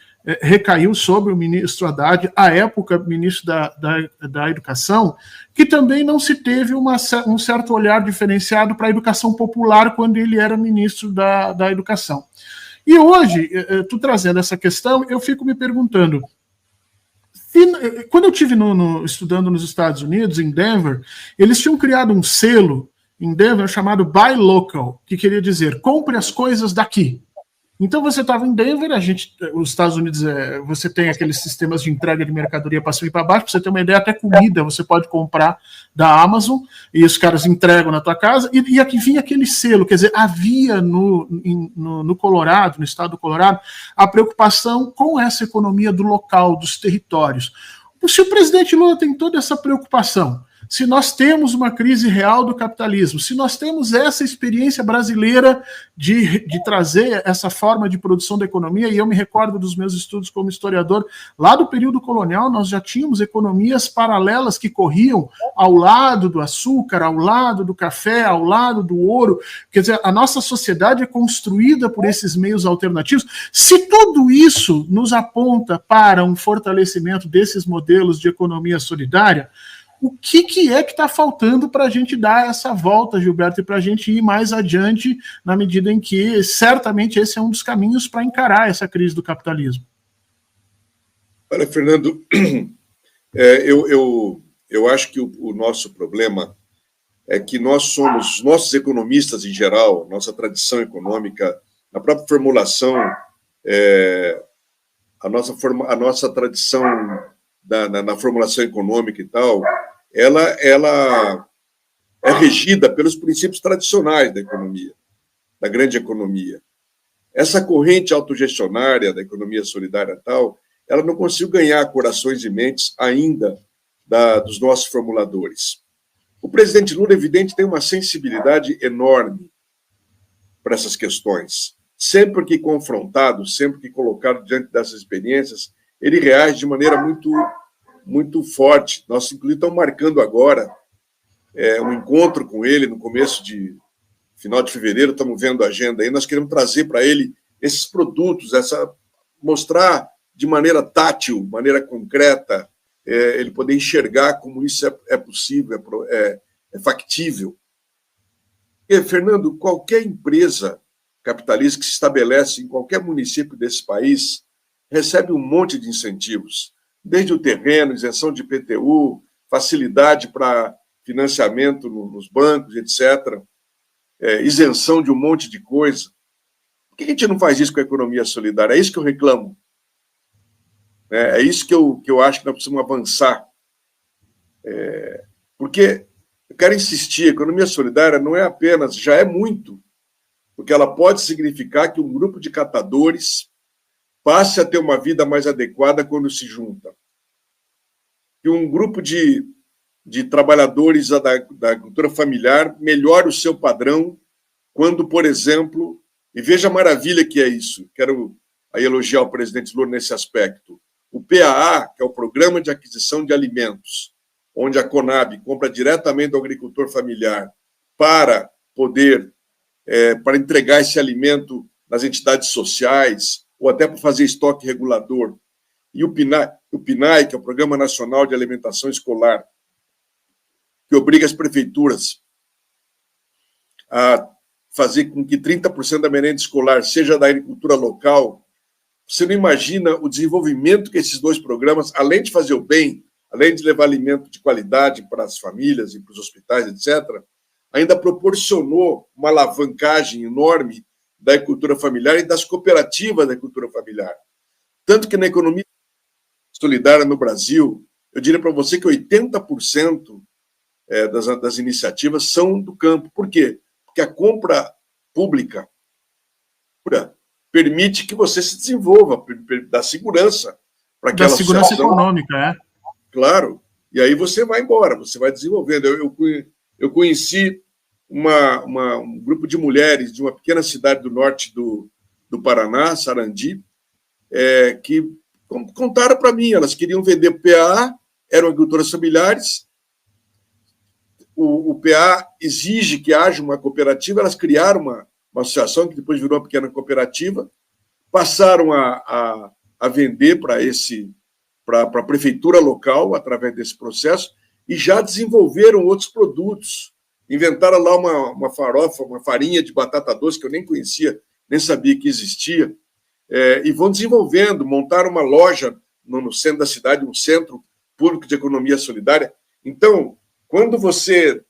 [SPEAKER 1] recaiu sobre o ministro Haddad, à época ministro da Educação, que também não se teve um certo olhar diferenciado para a educação popular quando ele era ministro da Educação. E hoje, tu trazendo essa questão, eu fico me perguntando, quando eu estive estudando nos Estados Unidos, em Denver, eles tinham criado um selo em Denver chamado Buy Local, que queria dizer, compre as coisas daqui. Então você estava em Denver, os Estados Unidos, você tem aqueles sistemas de entrega de mercadoria para cima e para baixo, para você ter uma ideia, até comida você pode comprar da Amazon, e os caras entregam na tua casa, e aqui vinha aquele selo, quer dizer, havia no Colorado, no estado do Colorado, a preocupação com essa economia do local, dos territórios. Se o presidente Lula tem toda essa preocupação, se nós temos uma crise real do capitalismo, se nós temos essa experiência brasileira de trazer essa forma de produção da economia, e eu me recordo dos meus estudos como historiador, lá do período colonial nós já tínhamos economias paralelas que corriam ao lado do açúcar, ao lado do café, ao lado do ouro, quer dizer, a nossa sociedade é construída por esses meios alternativos. Se tudo isso nos aponta para um fortalecimento desses modelos de economia solidária, o que é que está faltando para a gente dar essa volta, Gilberto, e para a gente ir mais adiante na medida em que, certamente, esse é um dos caminhos para encarar essa crise do capitalismo?
[SPEAKER 2] Olha, Fernando, eu acho que o nosso problema é que nossos economistas em geral, nossa tradição econômica, a própria formulação, a nossa tradição na formulação econômica e tal, ela é regida pelos princípios tradicionais da economia. da grande economia. Essa corrente autogestionária da economia solidária tal, ela não conseguiu ganhar corações e mentes ainda dos nossos formuladores. O presidente Lula, evidente, tem uma sensibilidade enorme para essas questões. Sempre que confrontado, sempre que colocado diante dessas experiências, ele reage de maneira muito forte. Nós, inclusive, estamos marcando agora um encontro com ele no final de fevereiro, estamos vendo a agenda aí, nós queremos trazer para ele esses produtos, mostrar de maneira tátil, maneira concreta, ele poder enxergar como isso é possível, é factível. E, Fernando, qualquer empresa capitalista que se estabelece em qualquer município desse país recebe um monte de incentivos, desde o terreno, isenção de IPTU, facilidade para financiamento nos bancos, etc., isenção de um monte de coisa. Por que a gente não faz isso com a economia solidária? É isso que eu reclamo. É isso que eu acho que nós precisamos avançar. Porque eu quero insistir, a economia solidária não é apenas, já é muito, porque ela pode significar que um grupo de catadores passe a ter uma vida mais adequada quando se junta. Que um grupo de trabalhadores da agricultura familiar melhore o seu padrão quando, por exemplo, e veja a maravilha que é isso, quero aí elogiar o presidente Lula nesse aspecto, o PAA, que é o Programa de Aquisição de Alimentos, onde a Conab compra diretamente do agricultor familiar para poder, para entregar esse alimento nas entidades sociais, ou até para fazer estoque regulador, e o PNAE, que é o Programa Nacional de Alimentação Escolar, que obriga as prefeituras a fazer com que 30% da merenda escolar seja da agricultura local. Você não imagina o desenvolvimento que esses dois programas, além de fazer o bem, além de levar alimento de qualidade para as famílias e para os hospitais, etc., ainda proporcionou uma alavancagem enorme da agricultura familiar e das cooperativas da agricultura familiar. Tanto que na economia solidária no Brasil, eu diria para você que 80% das iniciativas são do campo. Por quê? Porque a compra pública permite que você se desenvolva, dá segurança para aquela situação.
[SPEAKER 1] Da segurança econômica,
[SPEAKER 2] Claro. E aí você vai embora, você vai desenvolvendo. Eu conheci um grupo de mulheres de uma pequena cidade do norte do Paraná, Sarandi, que contaram para mim, elas queriam vender PA, eram agricultoras familiares, o PA exige que haja uma cooperativa, elas criaram uma associação que depois virou uma pequena cooperativa, passaram a vender para a prefeitura local através desse processo e já desenvolveram outros produtos. Inventaram lá uma farofa, uma farinha de batata doce que eu nem conhecia, nem sabia que existia, e vão desenvolvendo, montaram uma loja no centro da cidade, um centro público de economia solidária. Então, quando você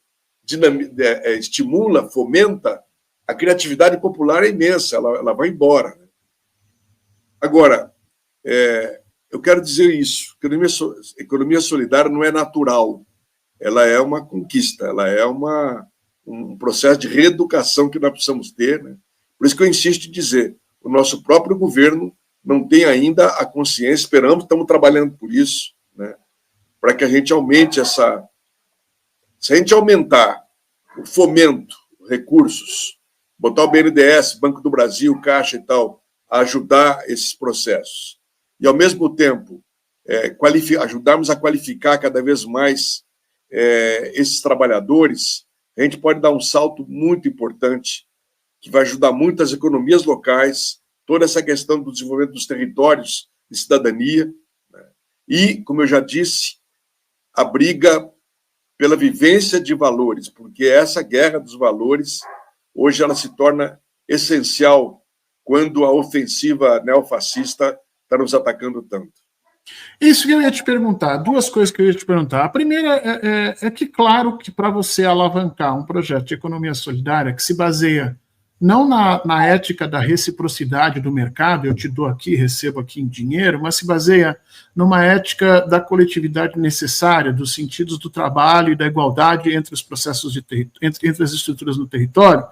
[SPEAKER 2] estimula, fomenta, a criatividade popular é imensa, ela vai embora. Agora, eu quero dizer isso, economia solidária não é natural, ela é uma conquista, ela é um processo de reeducação que nós precisamos ter, né? Por isso que eu insisto em dizer, o nosso próprio governo não tem ainda a consciência, estamos trabalhando por isso, né? Para que a gente aumente se a gente aumentar o fomento, recursos, botar o BNDES, Banco do Brasil, Caixa e tal, a ajudar esses processos, e, ao mesmo tempo, ajudarmos a qualificar cada vez mais esses trabalhadores, a gente pode dar um salto muito importante, que vai ajudar muito as economias locais, toda essa questão do desenvolvimento dos territórios de cidadania, né? E, como eu já disse, a briga pela vivência de valores, porque essa guerra dos valores, hoje ela se torna essencial quando a ofensiva neofascista está nos atacando tanto.
[SPEAKER 1] Isso que eu ia te perguntar, duas coisas que eu ia te perguntar. A primeira é que, claro, que para você alavancar um projeto de economia solidária que se baseia não na ética da reciprocidade do mercado, eu te dou aqui, recebo aqui em dinheiro, mas se baseia numa ética da coletividade necessária, dos sentidos do trabalho e da igualdade entre os processos entre as estruturas no território,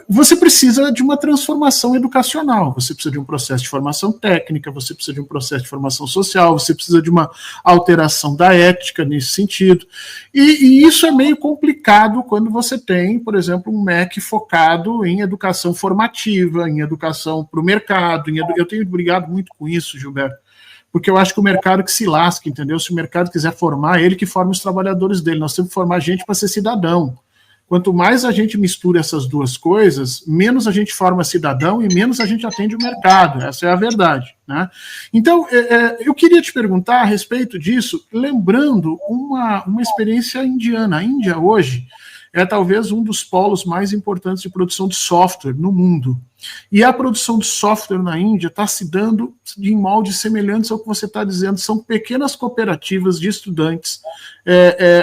[SPEAKER 1] Você precisa de uma transformação educacional, você precisa de um processo de formação técnica, você precisa de um processo de formação social, você precisa de uma alteração da ética nesse sentido. E isso é meio complicado quando você tem, por exemplo, um MEC focado em educação formativa, em educação para o mercado. Eu tenho brigado muito com isso, Gilberto, porque eu acho que o mercado que se lasca, entendeu? Se o mercado quiser formar, ele que forma os trabalhadores dele. Nós temos que formar gente para ser cidadão. Quanto mais a gente mistura essas duas coisas, menos a gente forma cidadão e menos a gente atende o mercado. Essa é a verdade, né? Então, eu queria te perguntar a respeito disso, lembrando uma experiência indiana. A Índia, hoje, é talvez um dos polos mais importantes de produção de software no mundo. E a produção de software na Índia está se dando em moldes semelhantes ao que você está dizendo. São pequenas cooperativas de estudantes.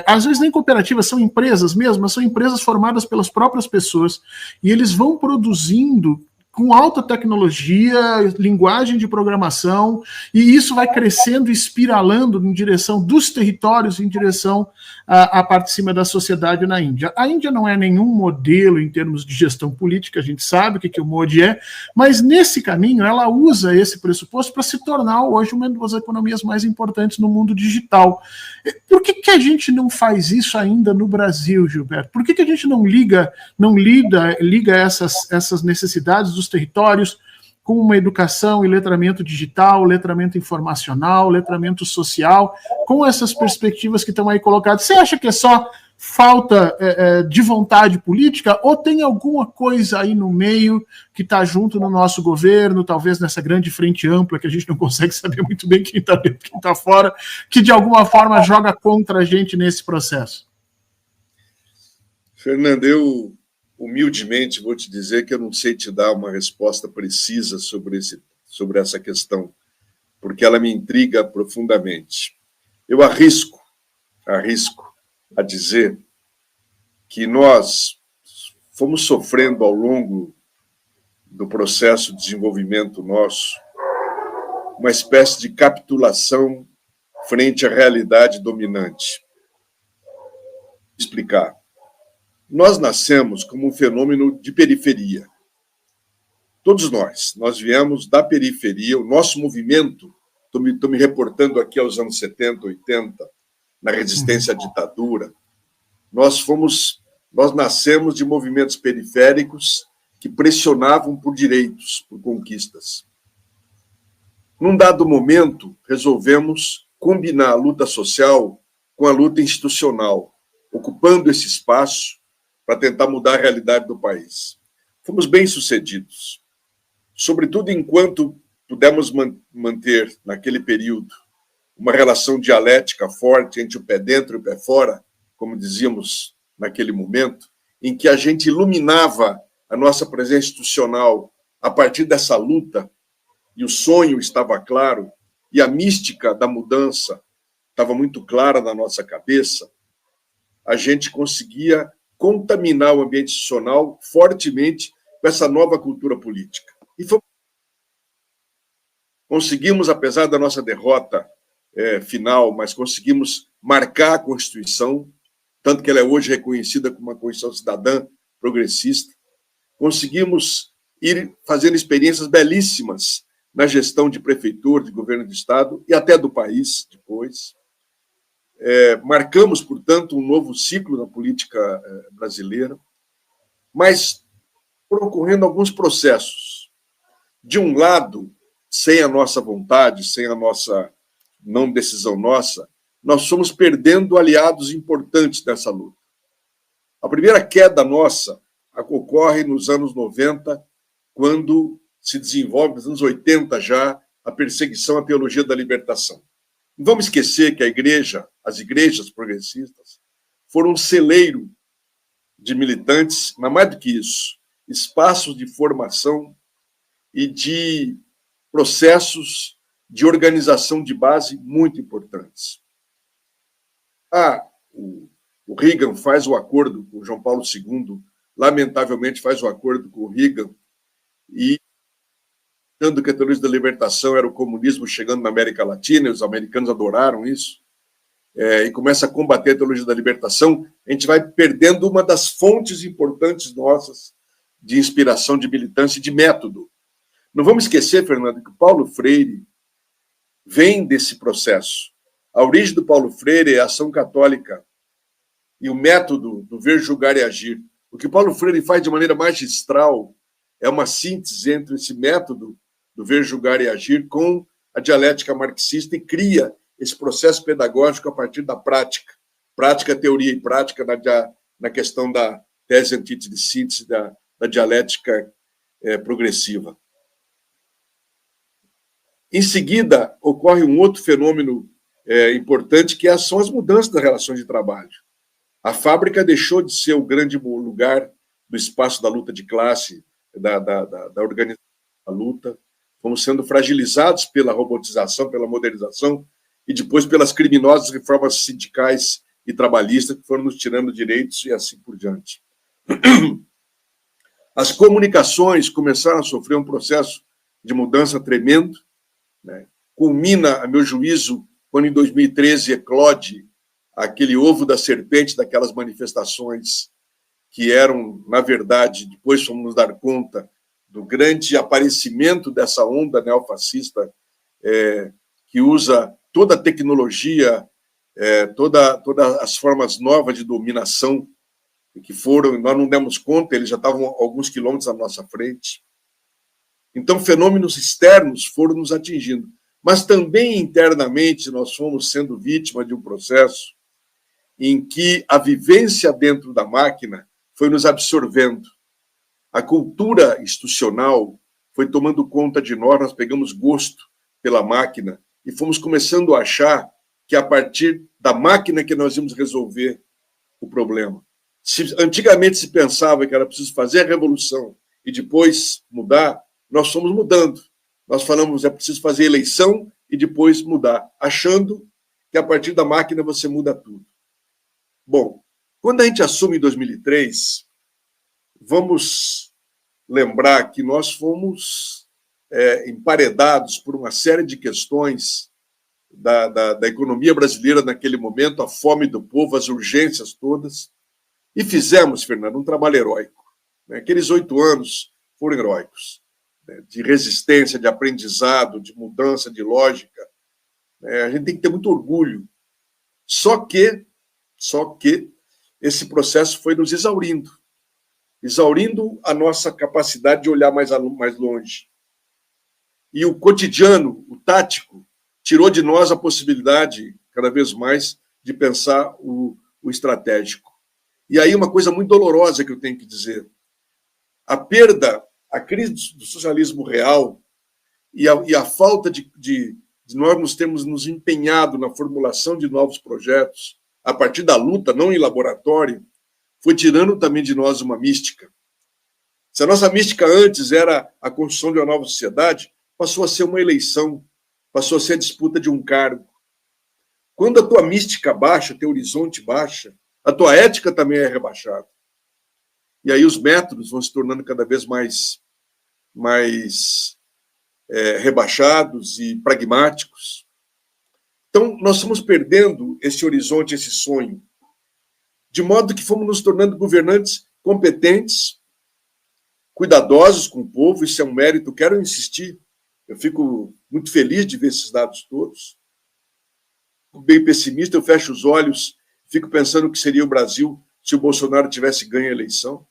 [SPEAKER 1] Às vezes nem cooperativas, são empresas mesmo, mas são empresas formadas pelas próprias pessoas. E eles vão produzindo com alta tecnologia, linguagem de programação, e isso vai crescendo, espiralando em direção dos territórios, em direção à parte de cima da sociedade na Índia. A Índia não é nenhum modelo em termos de gestão política, a gente sabe o que o Modi é, mas nesse caminho ela usa esse pressuposto para se tornar hoje uma das economias mais importantes no mundo digital. Por que a gente não faz isso ainda no Brasil, Gilberto? Por que a gente não liga essas necessidades dos territórios com uma educação e letramento digital, letramento informacional, letramento social, com essas perspectivas que estão aí colocadas? Você acha que é só falta de vontade política ou tem alguma coisa aí no meio que está junto no nosso governo, talvez nessa grande frente ampla que a gente não consegue saber muito bem quem está dentro e quem está fora, que de alguma forma joga contra a gente nesse processo?
[SPEAKER 2] Fernando, eu humildemente vou te dizer que eu não sei te dar uma resposta precisa sobre essa questão, porque ela me intriga profundamente. Eu arrisco a dizer que nós fomos sofrendo ao longo do processo de desenvolvimento nosso uma espécie de capitulação frente à realidade dominante. Vou explicar. Nós nascemos como um fenômeno de periferia. Todos nós viemos da periferia, o nosso movimento, estou me reportando aqui aos anos 70, 80, na resistência à ditadura, nós nascemos de movimentos periféricos que pressionavam por direitos, por conquistas. Num dado momento, resolvemos combinar a luta social com a luta institucional, ocupando esse espaço para tentar mudar a realidade do país. Fomos bem-sucedidos, sobretudo enquanto pudemos manter, naquele período, uma relação dialética forte entre o pé dentro e o pé fora, como dizíamos naquele momento, em que a gente iluminava a nossa presença institucional a partir dessa luta, e o sonho estava claro, e a mística da mudança estava muito clara na nossa cabeça, a gente conseguia contaminar o ambiente institucional fortemente com essa nova cultura política. E conseguimos, apesar da nossa derrota final, mas conseguimos marcar a Constituição, tanto que ela é hoje reconhecida como uma Constituição cidadã progressista. Conseguimos ir fazendo experiências belíssimas na gestão de prefeitura, de governo do Estado e até do país depois. Marcamos, portanto, um novo ciclo na política brasileira, mas foram ocorrendo alguns processos. De um lado, sem a nossa vontade, sem a nossa não decisão nossa, nós fomos perdendo aliados importantes nessa luta. A primeira queda nossa ocorre nos anos 90, quando se desenvolve, nos anos 80 já, a perseguição à teologia da libertação. Não vamos esquecer que as igrejas progressistas, foram um celeiro de militantes, mas mais do que isso, espaços de formação e de processos de organização de base muito importantes. O Reagan faz o acordo com João Paulo II, lamentavelmente faz o acordo com o Reagan, e achando que a teologia da libertação era o comunismo chegando na América Latina, e os americanos adoraram isso, e começa a combater a teologia da libertação, a gente vai perdendo uma das fontes importantes nossas de inspiração, de militância e de método. Não vamos esquecer, Fernando, que o Paulo Freire vem desse processo. A origem do Paulo Freire é a ação católica e o método do ver, julgar e agir. O que o Paulo Freire faz de maneira magistral é uma síntese entre esse método do ver, julgar e agir com a dialética marxista e cria esse processo pedagógico a partir da prática. Prática, teoria e prática na questão da tese, antítese, síntese da dialética progressiva. Em seguida, ocorre um outro fenômeno importante, que são as mudanças das relações de trabalho. A fábrica deixou de ser o grande lugar do espaço da luta de classe, da organização da luta. Fomos sendo fragilizados pela robotização, pela modernização e depois pelas criminosas reformas sindicais e trabalhistas que foram nos tirando direitos e assim por diante. As comunicações começaram a sofrer um processo de mudança tremendo, né? Culmina, a meu juízo, quando em 2013 eclode aquele ovo da serpente daquelas manifestações que eram, na verdade, depois fomos nos dar conta do grande aparecimento dessa onda neofascista que usa toda a tecnologia, todas as formas novas de dominação que foram, nós não demos conta, eles já estavam a alguns quilômetros à nossa frente. Então, fenômenos externos foram nos atingindo, mas também internamente nós fomos sendo vítimas de um processo em que a vivência dentro da máquina foi nos absorvendo. A cultura institucional foi tomando conta de nós pegamos gosto pela máquina e fomos começando a achar que a partir da máquina que nós íamos resolver o problema. Antigamente se pensava que era preciso fazer a revolução e depois mudar, nós fomos mudando. Nós falamos é preciso fazer eleição e depois mudar, achando que a partir da máquina você muda tudo. Bom, quando a gente assume em 2003, vamos lembrar que nós fomos emparedados por uma série de questões da economia brasileira naquele momento, a fome do povo, as urgências todas, e fizemos, Fernando, um trabalho heróico. Aqueles 8 anos foram heróicos, de resistência, de aprendizado, de mudança, de lógica. A gente tem que ter muito orgulho. Só que esse processo foi nos exaurindo a nossa capacidade de olhar mais longe. E o cotidiano, o tático, tirou de nós a possibilidade, cada vez mais, de pensar o estratégico. E aí uma coisa muito dolorosa que eu tenho que dizer. A crise do socialismo real e a falta de nós nos termos nos empenhado na formulação de novos projetos, a partir da luta, não em laboratório, foi tirando também de nós uma mística. Se a nossa mística antes era a construção de uma nova sociedade, passou a ser uma eleição, passou a ser a disputa de um cargo. Quando a tua mística baixa, teu horizonte baixa, a tua ética também é rebaixada. E aí os métodos vão se tornando cada vez mais rebaixados e pragmáticos. Então, nós estamos perdendo esse horizonte, esse sonho, de modo que fomos nos tornando governantes competentes, cuidadosos com o povo, isso é um mérito, quero insistir, eu fico muito feliz de ver esses dados todos. Bem pessimista, eu fecho os olhos, fico pensando o que seria o Brasil se o Bolsonaro tivesse ganho a eleição.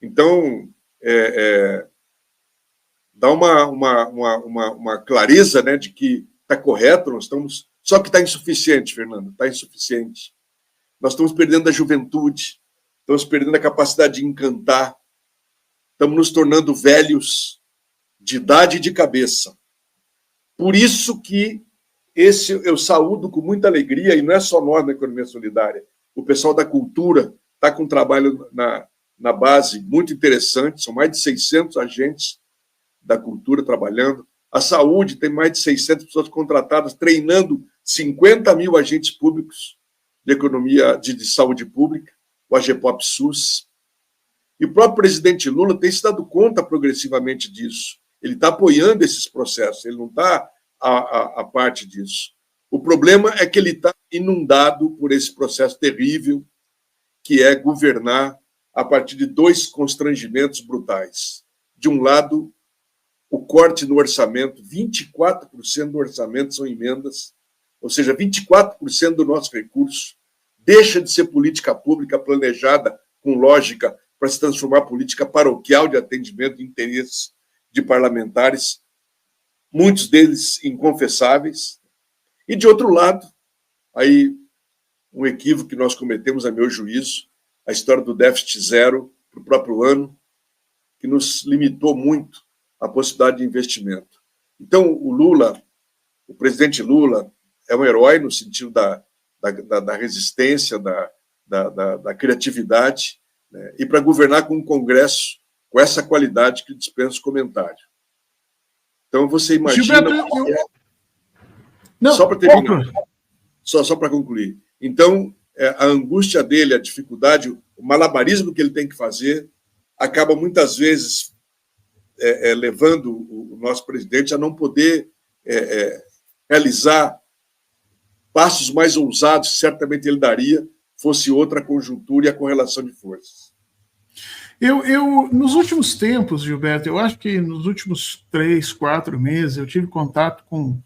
[SPEAKER 2] Então, dá uma clareza, de que está correto, nós estamos... Só que está insuficiente, Fernando, está insuficiente. Nós estamos perdendo a juventude, estamos perdendo a capacidade de encantar, estamos nos tornando velhos de idade e de cabeça. Por isso que eu saúdo com muita alegria, e não é só nós na Economia Solidária, o pessoal da cultura está com um trabalho na base muito interessante, são mais de 600 agentes da cultura trabalhando. A saúde tem mais de 600 pessoas contratadas, treinando 50 mil agentes públicos de economia, de saúde pública, o AGPOP SUS. E o próprio presidente Lula tem se dado conta progressivamente disso. Ele está apoiando esses processos, ele não está a parte disso. O problema é que ele está inundado por esse processo terrível que é governar a partir de dois constrangimentos brutais. De um lado, o corte no orçamento, 24% do orçamento são emendas, ou seja, 24% do nosso recurso deixa de ser política pública planejada com lógica para se transformar em política paroquial de atendimento de interesses de parlamentares, muitos deles inconfessáveis. E, de outro lado, aí um equívoco que nós cometemos, a meu juízo, a história do déficit zero para o próprio ano, que nos limitou muito a possibilidade de investimento. Então, o presidente Lula, é um herói no sentido da resistência, da criatividade, né? E para governar com um Congresso com essa qualidade que dispensa comentário. Então, você imagina... Gilberto, só para terminar, só para concluir. Então, a angústia dele, a dificuldade, o malabarismo que ele tem que fazer, acaba muitas vezes levando o nosso presidente a não poder realizar passos mais ousados que certamente ele daria, fosse outra conjuntura e a correlação de forças.
[SPEAKER 1] Nos últimos tempos, Gilberto, eu acho que nos últimos 3, 4 meses, eu tive contato com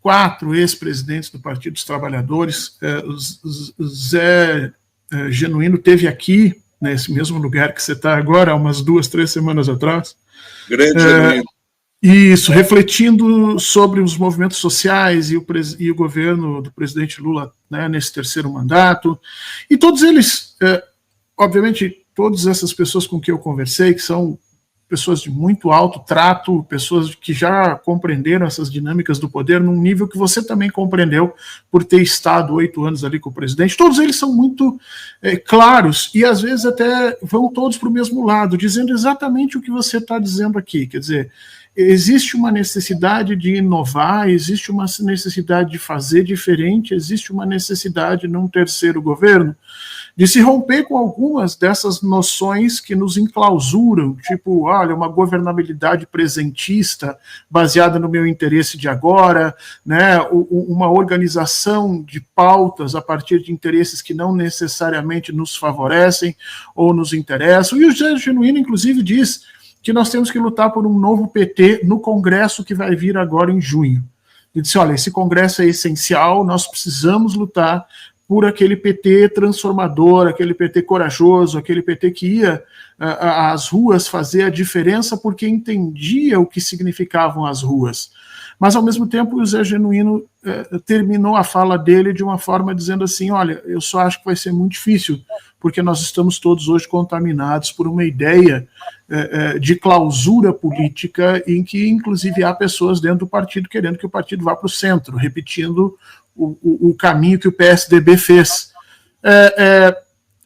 [SPEAKER 1] 4 ex-presidentes do Partido dos Trabalhadores. O Zé Genuíno esteve aqui, nesse mesmo lugar que você está agora, há umas 2, 3 semanas atrás.
[SPEAKER 2] Grande Genuíno.
[SPEAKER 1] Isso, refletindo sobre os movimentos sociais e o governo do presidente Lula, né, nesse terceiro mandato. E todos eles, obviamente, todas essas pessoas com quem eu conversei, que são pessoas de muito alto trato, pessoas que já compreenderam essas dinâmicas do poder num nível que você também compreendeu por ter estado 8 anos ali com o presidente. Todos eles são muito claros e às vezes até vão todos para o mesmo lado, dizendo exatamente o que você está dizendo aqui. Quer dizer, existe uma necessidade de inovar, existe uma necessidade de fazer diferente, existe uma necessidade num terceiro governo de se romper com algumas dessas noções que nos enclausuram, tipo, olha, uma governabilidade presentista baseada no meu interesse de agora, né, uma organização de pautas a partir de interesses que não necessariamente nos favorecem ou nos interessam. E o Zé Genuíno, inclusive, diz que nós temos que lutar por um novo PT no Congresso que vai vir agora em junho. Ele disse, olha, esse Congresso é essencial, nós precisamos lutar por aquele PT transformador, aquele PT corajoso, aquele PT que ia às ruas fazer a diferença porque entendia o que significavam as ruas. Mas, ao mesmo tempo, o Zé Genuíno terminou a fala dele de uma forma dizendo assim, olha, eu só acho que vai ser muito difícil, porque nós estamos todos hoje contaminados por uma ideia de clausura política em que, inclusive, há pessoas dentro do partido querendo que o partido vá para o centro, repetindo o caminho que o PSDB fez.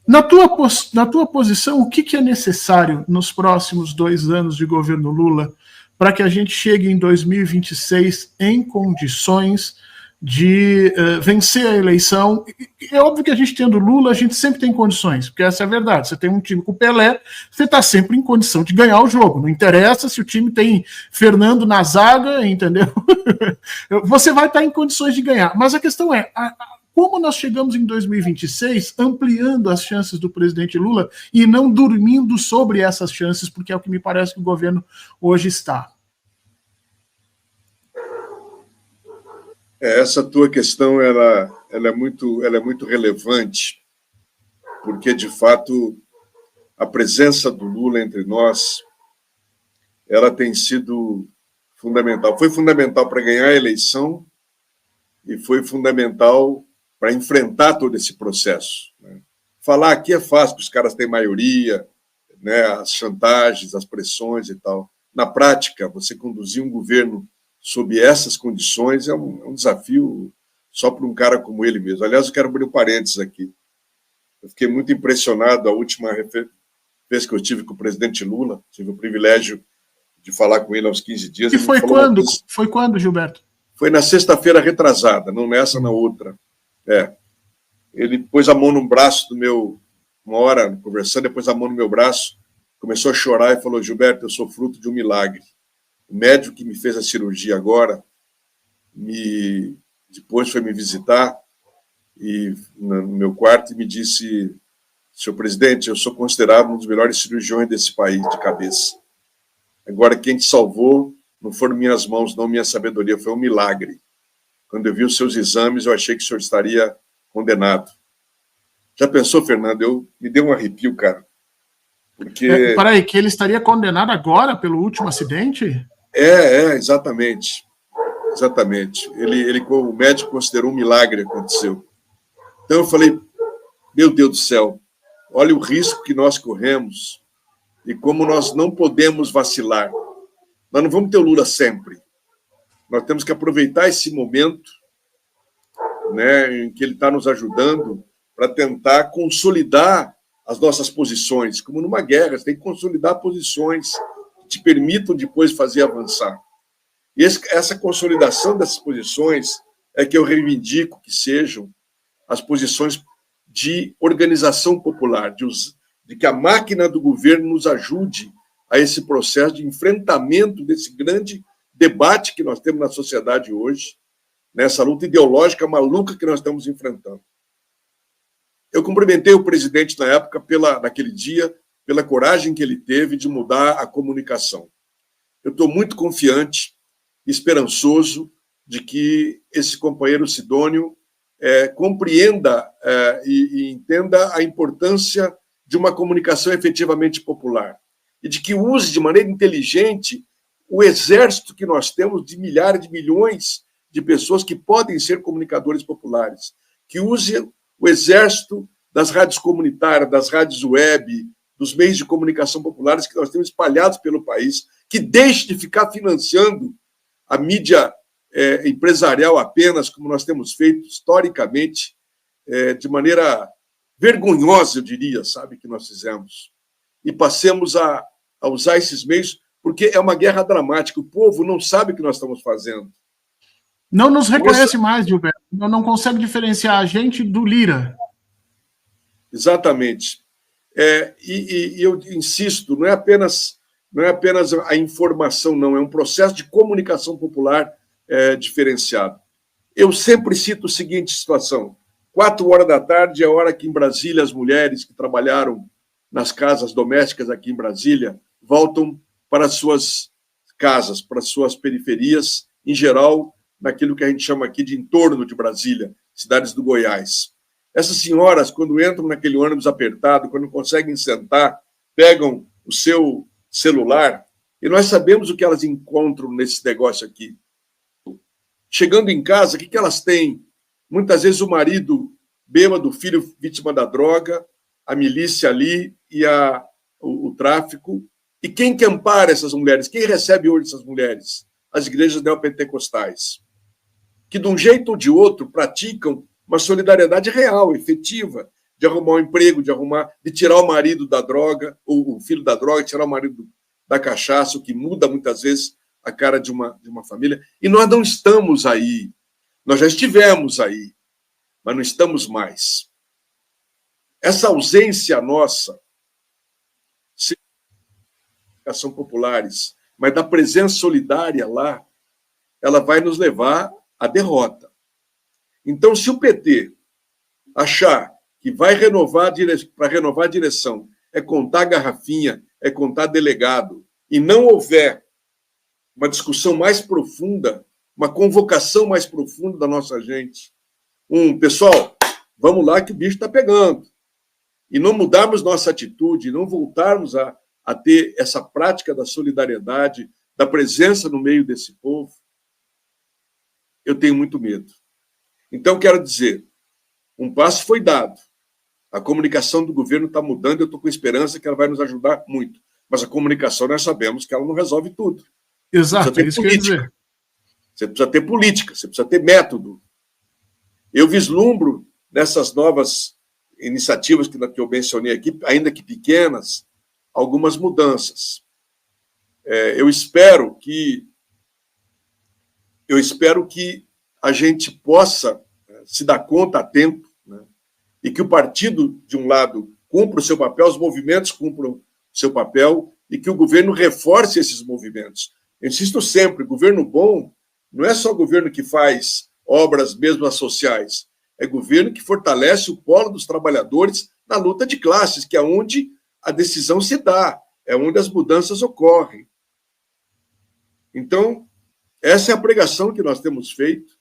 [SPEAKER 1] Na tua posição, o que é necessário nos próximos 2 anos de governo Lula para que a gente chegue em 2026 em condições de vencer a eleição? É óbvio que a gente tendo Lula, a gente sempre tem condições, porque essa é a verdade. Você tem um time com o Pelé, você está sempre em condição de ganhar o jogo. Não interessa se o time tem Fernando na zaga, entendeu? Você vai estar em condições de ganhar. Mas a questão é, como nós chegamos em 2026 ampliando as chances do presidente Lula e não dormindo sobre essas chances, porque é o que me parece que o governo hoje está.
[SPEAKER 2] Essa tua questão ela é muito relevante, porque, de fato, a presença do Lula entre nós ela tem sido fundamental. Foi fundamental para ganhar a eleição e foi fundamental para enfrentar todo esse processo. Né? Falar aqui é fácil, porque os caras têm maioria, né, as chantagens, as pressões e tal. Na prática, você conduzir um governo sob essas condições é um desafio só para um cara como ele mesmo. Aliás, eu quero abrir um parênteses aqui. Eu fiquei muito impressionado a última vez que eu estive com o presidente Lula, tive o privilégio de falar com ele aos 15 dias.
[SPEAKER 1] E foi quando? Foi quando, Gilberto?
[SPEAKER 2] Foi na sexta-feira retrasada, não nessa, na outra. Ele pôs a mão no braço do meu, uma hora conversando, depois a mão no meu braço, começou a chorar e falou, Gilberto, eu sou fruto de um milagre. O médico que me fez a cirurgia agora, depois foi me visitar no meu quarto e me disse, senhor presidente, eu sou considerado um dos melhores cirurgiões desse país, de cabeça. Agora, quem te salvou não foram minhas mãos, não minha sabedoria, foi um milagre. Quando eu vi os seus exames, eu achei que o senhor estaria condenado. Já pensou, Fernando? Me deu um arrepio, cara. Porque...
[SPEAKER 1] Peraí, que ele estaria condenado agora pelo último acidente?
[SPEAKER 2] Exatamente. Exatamente. O médico considerou um milagre aconteceu. Então eu falei, meu Deus do céu, olha o risco que nós corremos e como nós não podemos vacilar. Nós não vamos ter o Lula sempre. Nós temos que aproveitar esse momento, né, em que ele está nos ajudando para tentar consolidar as nossas posições. Como numa guerra, você tem que consolidar posições que te permitam depois fazer avançar. E essa consolidação dessas posições é que eu reivindico que sejam as posições de organização popular, de que a máquina do governo nos ajude a esse processo de enfrentamento desse grande debate que nós temos na sociedade hoje, nessa luta ideológica maluca que nós estamos enfrentando. Eu cumprimentei o presidente na época, naquele dia, pela coragem que ele teve de mudar a comunicação. Eu estou muito confiante, esperançoso, de que esse companheiro Sidônio compreenda e entenda a importância de uma comunicação efetivamente popular e de que use de maneira inteligente o exército que nós temos de milhares de milhões de pessoas que podem ser comunicadores populares, que use o exército das rádios comunitárias, das rádios web, dos meios de comunicação populares que nós temos espalhados pelo país, que deixe de ficar financiando a mídia empresarial apenas, como nós temos feito historicamente, de maneira vergonhosa, eu diria, sabe, que nós fizemos. E passemos a usar esses meios, porque é uma guerra dramática. O povo não sabe o que nós estamos fazendo.
[SPEAKER 1] Não nos reconhece mais, Gilberto. Não consegue diferenciar a gente do Lira.
[SPEAKER 2] Exatamente. E eu insisto, não é apenas a informação, não. É um processo de comunicação popular diferenciado. Eu sempre cito a seguinte situação. 4h da tarde é a hora que em Brasília as mulheres que trabalharam nas casas domésticas aqui em Brasília voltam para as suas casas, para as suas periferias, em geral, naquilo que a gente chama aqui de entorno de Brasília, cidades do Goiás. Essas senhoras, quando entram naquele ônibus apertado, quando não conseguem sentar, pegam o seu celular, e nós sabemos o que elas encontram nesse negócio aqui. Chegando em casa, o que elas têm? Muitas vezes o marido bêbado, o filho vítima da droga, a milícia ali e o tráfico. E quem que ampara essas mulheres? Quem recebe hoje essas mulheres? As igrejas neopentecostais, que de um jeito ou de outro praticam uma solidariedade real, efetiva, de arrumar um emprego, de tirar o marido da droga, ou o filho da droga, tirar o marido da cachaça, o que muda muitas vezes a cara de uma família. E nós não estamos aí. Nós já estivemos aí, mas não estamos mais. Essa ausência nossa, são populares, mas da presença solidária lá, ela vai nos levar à derrota. Então, se o PT achar que vai para renovar a direção, é contar garrafinha, é contar delegado, e não houver uma discussão mais profunda, uma convocação mais profunda da nossa gente, pessoal, vamos lá que o bicho está pegando, e não mudarmos nossa atitude, não voltarmos a ter essa prática da solidariedade, da presença no meio desse povo, eu tenho muito medo. Então, quero dizer, um passo foi dado. A comunicação do governo está mudando, eu estou com esperança que ela vai nos ajudar muito. Mas a comunicação, nós sabemos que ela não resolve tudo.
[SPEAKER 1] Exato, é isso que eu ia dizer.
[SPEAKER 2] Você precisa ter política, você precisa ter método. Eu vislumbro nessas novas iniciativas que eu mencionei aqui, ainda que pequenas, algumas mudanças. Eu espero que a gente possa se dar conta a tempo, né, e que o partido, de um lado, cumpra o seu papel, os movimentos cumpram o seu papel, e que o governo reforce esses movimentos. Eu insisto sempre, governo bom não é só governo que faz obras mesmo as sociais, é governo que fortalece o polo dos trabalhadores na luta de classes, que é onde a decisão se dá, é onde as mudanças ocorrem. Então, essa é a pregação que nós temos feito,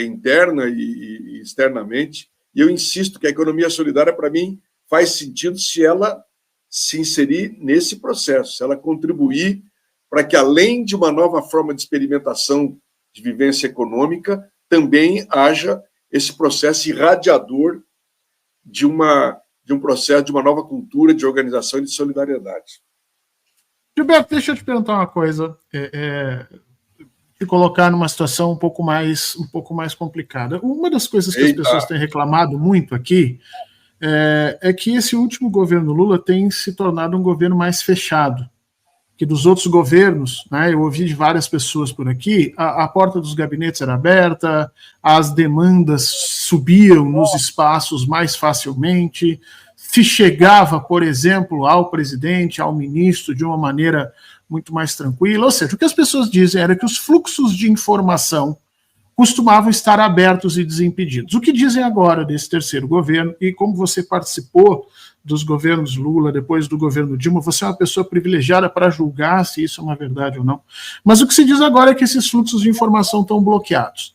[SPEAKER 2] interna e externamente, e eu insisto que a economia solidária, para mim, faz sentido se ela se inserir nesse processo, se ela contribuir para que, além de uma nova forma de experimentação de vivência econômica, também haja esse processo irradiador de um processo, de uma nova cultura de organização e de solidariedade.
[SPEAKER 1] Gilberto, deixa eu te perguntar uma coisa, te colocar numa situação um pouco mais complicada. Uma das coisas que as pessoas têm reclamado muito aqui é que esse último governo Lula tem se tornado um governo mais fechado que dos outros governos, né? Eu ouvi de várias pessoas por aqui, a porta dos gabinetes era aberta, as demandas subiam nos espaços mais facilmente, se chegava, por exemplo, ao presidente, ao ministro, de uma maneira muito mais tranquila. Ou seja, o que as pessoas dizem era que os fluxos de informação costumavam estar abertos e desimpedidos. O que dizem agora desse terceiro governo, e como você participou dos governos Lula, depois do governo Dilma, você é uma pessoa privilegiada para julgar se isso é uma verdade ou não. Mas o que se diz agora é que esses fluxos de informação estão bloqueados.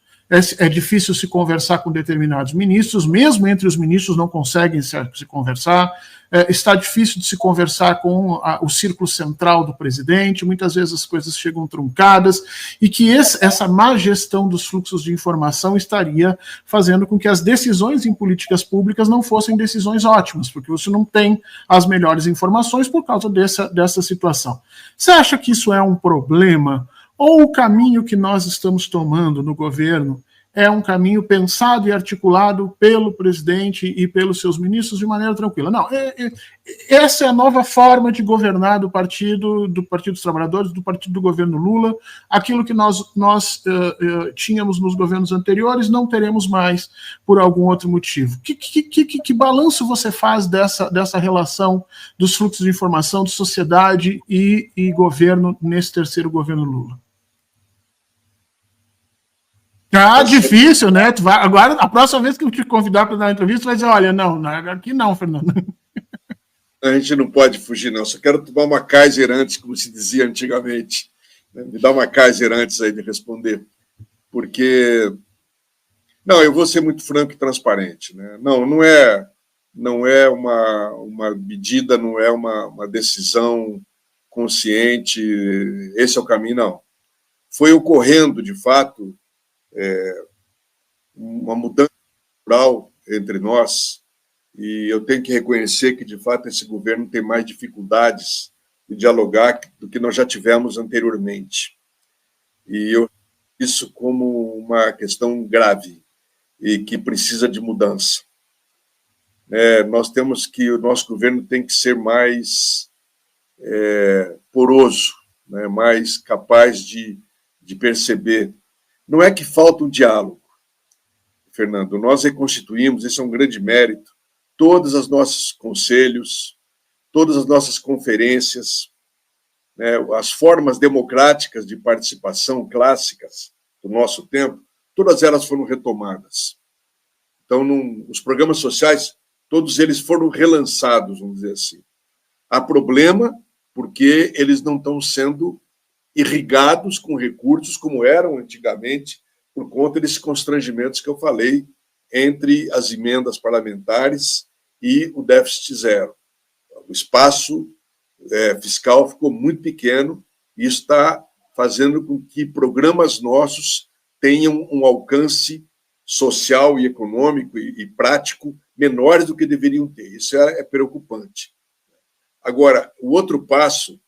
[SPEAKER 1] É difícil se conversar com determinados ministros, mesmo entre os ministros não conseguem se conversar, está difícil de se conversar com o círculo central do presidente, muitas vezes as coisas chegam truncadas, e que essa má gestão dos fluxos de informação estaria fazendo com que as decisões em políticas públicas não fossem decisões ótimas, porque você não tem as melhores informações por causa dessa situação. Você acha que isso é um problema? Ou o caminho que nós estamos tomando no governo é um caminho pensado e articulado pelo presidente e pelos seus ministros de maneira tranquila? Não, essa é a nova forma de governar do Partido dos Trabalhadores, do partido do governo Lula. Aquilo que nós tínhamos nos governos anteriores, não teremos mais por algum outro motivo. Que balanço você faz dessa relação dos fluxos de informação de sociedade e governo nesse terceiro governo Lula? Difícil, né? Agora, a próxima vez que eu te convidar para dar uma entrevista, vai dizer, olha, não, aqui não, Fernando.
[SPEAKER 2] A gente não pode fugir, não. Só quero tomar uma Kaiser antes, como se dizia antigamente. Me dá uma Kaiser antes aí de responder. Porque... Não, eu vou ser muito franco e transparente. Né? Não é uma medida, não é uma decisão consciente, esse é o caminho, não. Foi ocorrendo, de fato, uma mudança cultural entre nós, e eu tenho que reconhecer que, de fato, esse governo tem mais dificuldades de dialogar do que nós já tivemos anteriormente. E eu isso como uma questão grave e que precisa de mudança. Nós temos que, o nosso governo tem que ser mais poroso, né, mais capaz de perceber. Não é que falta um diálogo, Fernando. Nós reconstituímos, esse é um grande mérito, todos os nossos conselhos, todas as nossas conferências, né, as formas democráticas de participação clássicas do nosso tempo, todas elas foram retomadas. Então, os programas sociais, todos eles foram relançados, vamos dizer assim. Há problema porque eles não estão sendo irrigados com recursos como eram antigamente, por conta desses constrangimentos que eu falei entre as emendas parlamentares e o déficit zero. O espaço fiscal ficou muito pequeno e isso está fazendo com que programas nossos tenham um alcance social e econômico e prático menores do que deveriam ter. Isso é preocupante. Agora, o outro passo,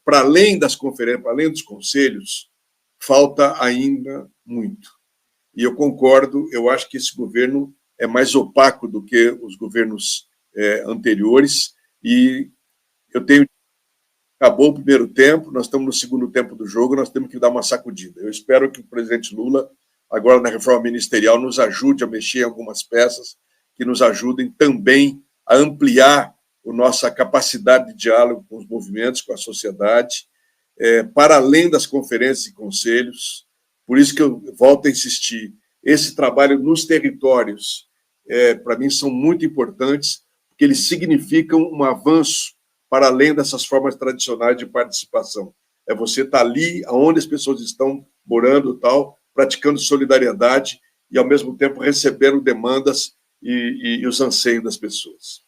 [SPEAKER 2] para além das conferências, para além dos conselhos, falta ainda muito. E eu concordo, eu acho que esse governo é mais opaco do que os governos anteriores, e eu tenho... Acabou o primeiro tempo, nós estamos no segundo tempo do jogo, nós temos que dar uma sacudida. Eu espero que o presidente Lula, agora na reforma ministerial, nos ajude a mexer em algumas peças que nos ajudem também a ampliar a nossa capacidade de diálogo com os movimentos, com a sociedade, para além das conferências e conselhos. Por isso que eu volto a insistir, esse trabalho nos territórios para mim, são muito importantes, porque eles significam um avanço para além dessas formas tradicionais de participação. É você estar ali, onde as pessoas estão morando, tal, praticando solidariedade e, ao mesmo tempo, recebendo demandas e os anseios das pessoas.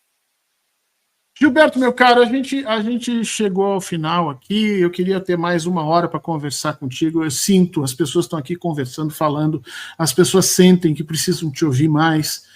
[SPEAKER 1] Gilberto, meu caro, a gente chegou ao final aqui, eu queria ter mais 1 hora para conversar contigo, eu sinto, as pessoas estão aqui conversando, falando, as pessoas sentem que precisam te ouvir mais,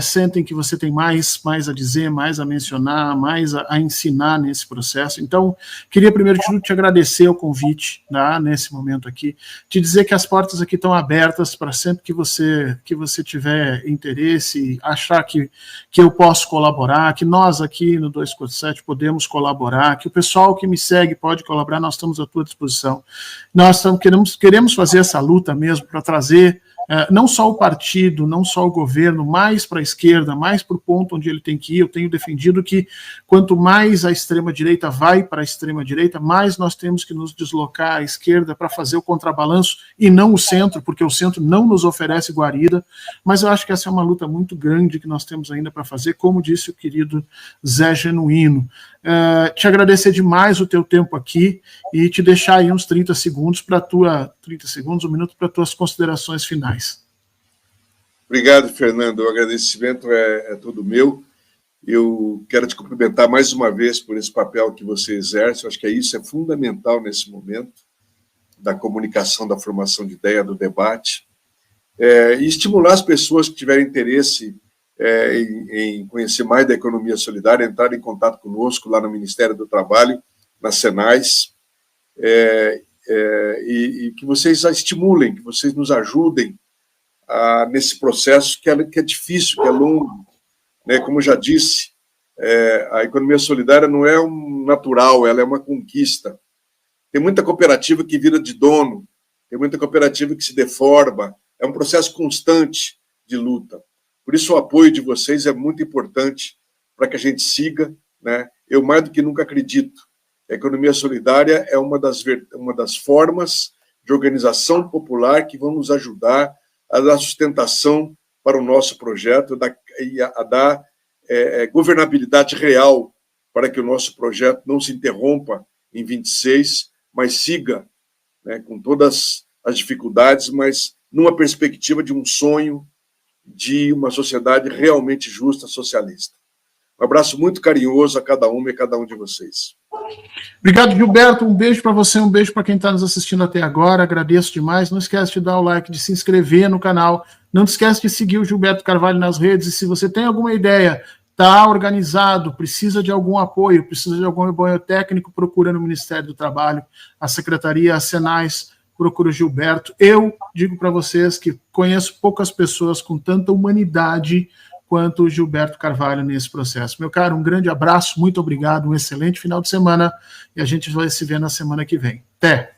[SPEAKER 1] sentem que você tem mais a dizer, mais a mencionar, mais a ensinar nesse processo. Então, queria primeiro de tudo te agradecer o convite, né, nesse momento aqui, te dizer que as portas aqui estão abertas para sempre que você tiver interesse, achar que eu posso colaborar, que nós aqui no 247 podemos colaborar, que o pessoal que me segue pode colaborar, nós estamos à tua disposição. Nós queremos fazer essa luta mesmo para trazer não só o partido, não só o governo, mais para a esquerda, mais para o ponto onde ele tem que ir. Eu tenho defendido que quanto mais a extrema-direita vai para a extrema-direita, mais nós temos que nos deslocar à esquerda para fazer o contrabalanço e não o centro, porque o centro não nos oferece guarida, mas eu acho que essa é uma luta muito grande que nós temos ainda para fazer, como disse o querido Zé Genuíno. Te agradecer demais o teu tempo aqui e te deixar aí uns 30 segundos, 1 minuto para tuas considerações finais.
[SPEAKER 2] Obrigado, Fernando. O agradecimento é todo meu. Eu quero te cumprimentar mais uma vez por esse papel que você exerce. Eu acho que isso é fundamental nesse momento da comunicação, da formação de ideia, do debate, e estimular as pessoas que tiverem interesse em conhecer mais da economia solidária, entrar em contato conosco lá no Ministério do Trabalho, na Senais, e que vocês a estimulem, que vocês nos ajudem nesse processo que é difícil, que é longo, né? Como já disse, a economia solidária não é um natural, ela é uma conquista. Tem muita cooperativa que vira de dono, tem muita cooperativa que se deforma, é um processo constante de luta. Por isso, o apoio de vocês é muito importante para que a gente siga, né? Eu, mais do que nunca, acredito que a economia solidária é uma das formas de organização popular que vão nos ajudar a dar sustentação para o nosso projeto e a dar governabilidade real para que o nosso projeto não se interrompa em 26, mas siga, né, com todas as dificuldades, mas numa perspectiva de um sonho de uma sociedade realmente justa, socialista. Um abraço muito carinhoso a cada uma e a cada um de vocês.
[SPEAKER 1] Obrigado, Gilberto. Um beijo para você, um beijo para quem está nos assistindo até agora. Agradeço demais. Não esquece de dar o like, de se inscrever no canal. Não esquece de seguir o Gilberto Carvalho nas redes. E se você tem alguma ideia, está organizado, precisa de algum apoio, precisa de algum apoio técnico, procura no Ministério do Trabalho, a Secretaria, a Senais, procura o Gilberto. Eu digo para vocês que conheço poucas pessoas com tanta humanidade quanto o Gilberto Carvalho nesse processo. Meu caro, um grande abraço, muito obrigado, um excelente final de semana e a gente vai se ver na semana que vem. Até!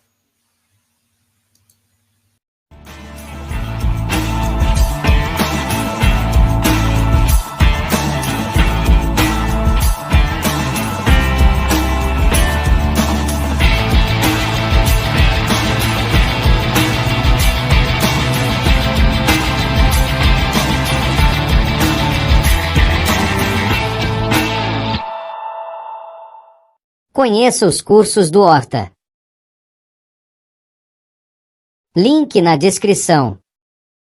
[SPEAKER 3] Conheça os cursos do Horta. Link na descrição.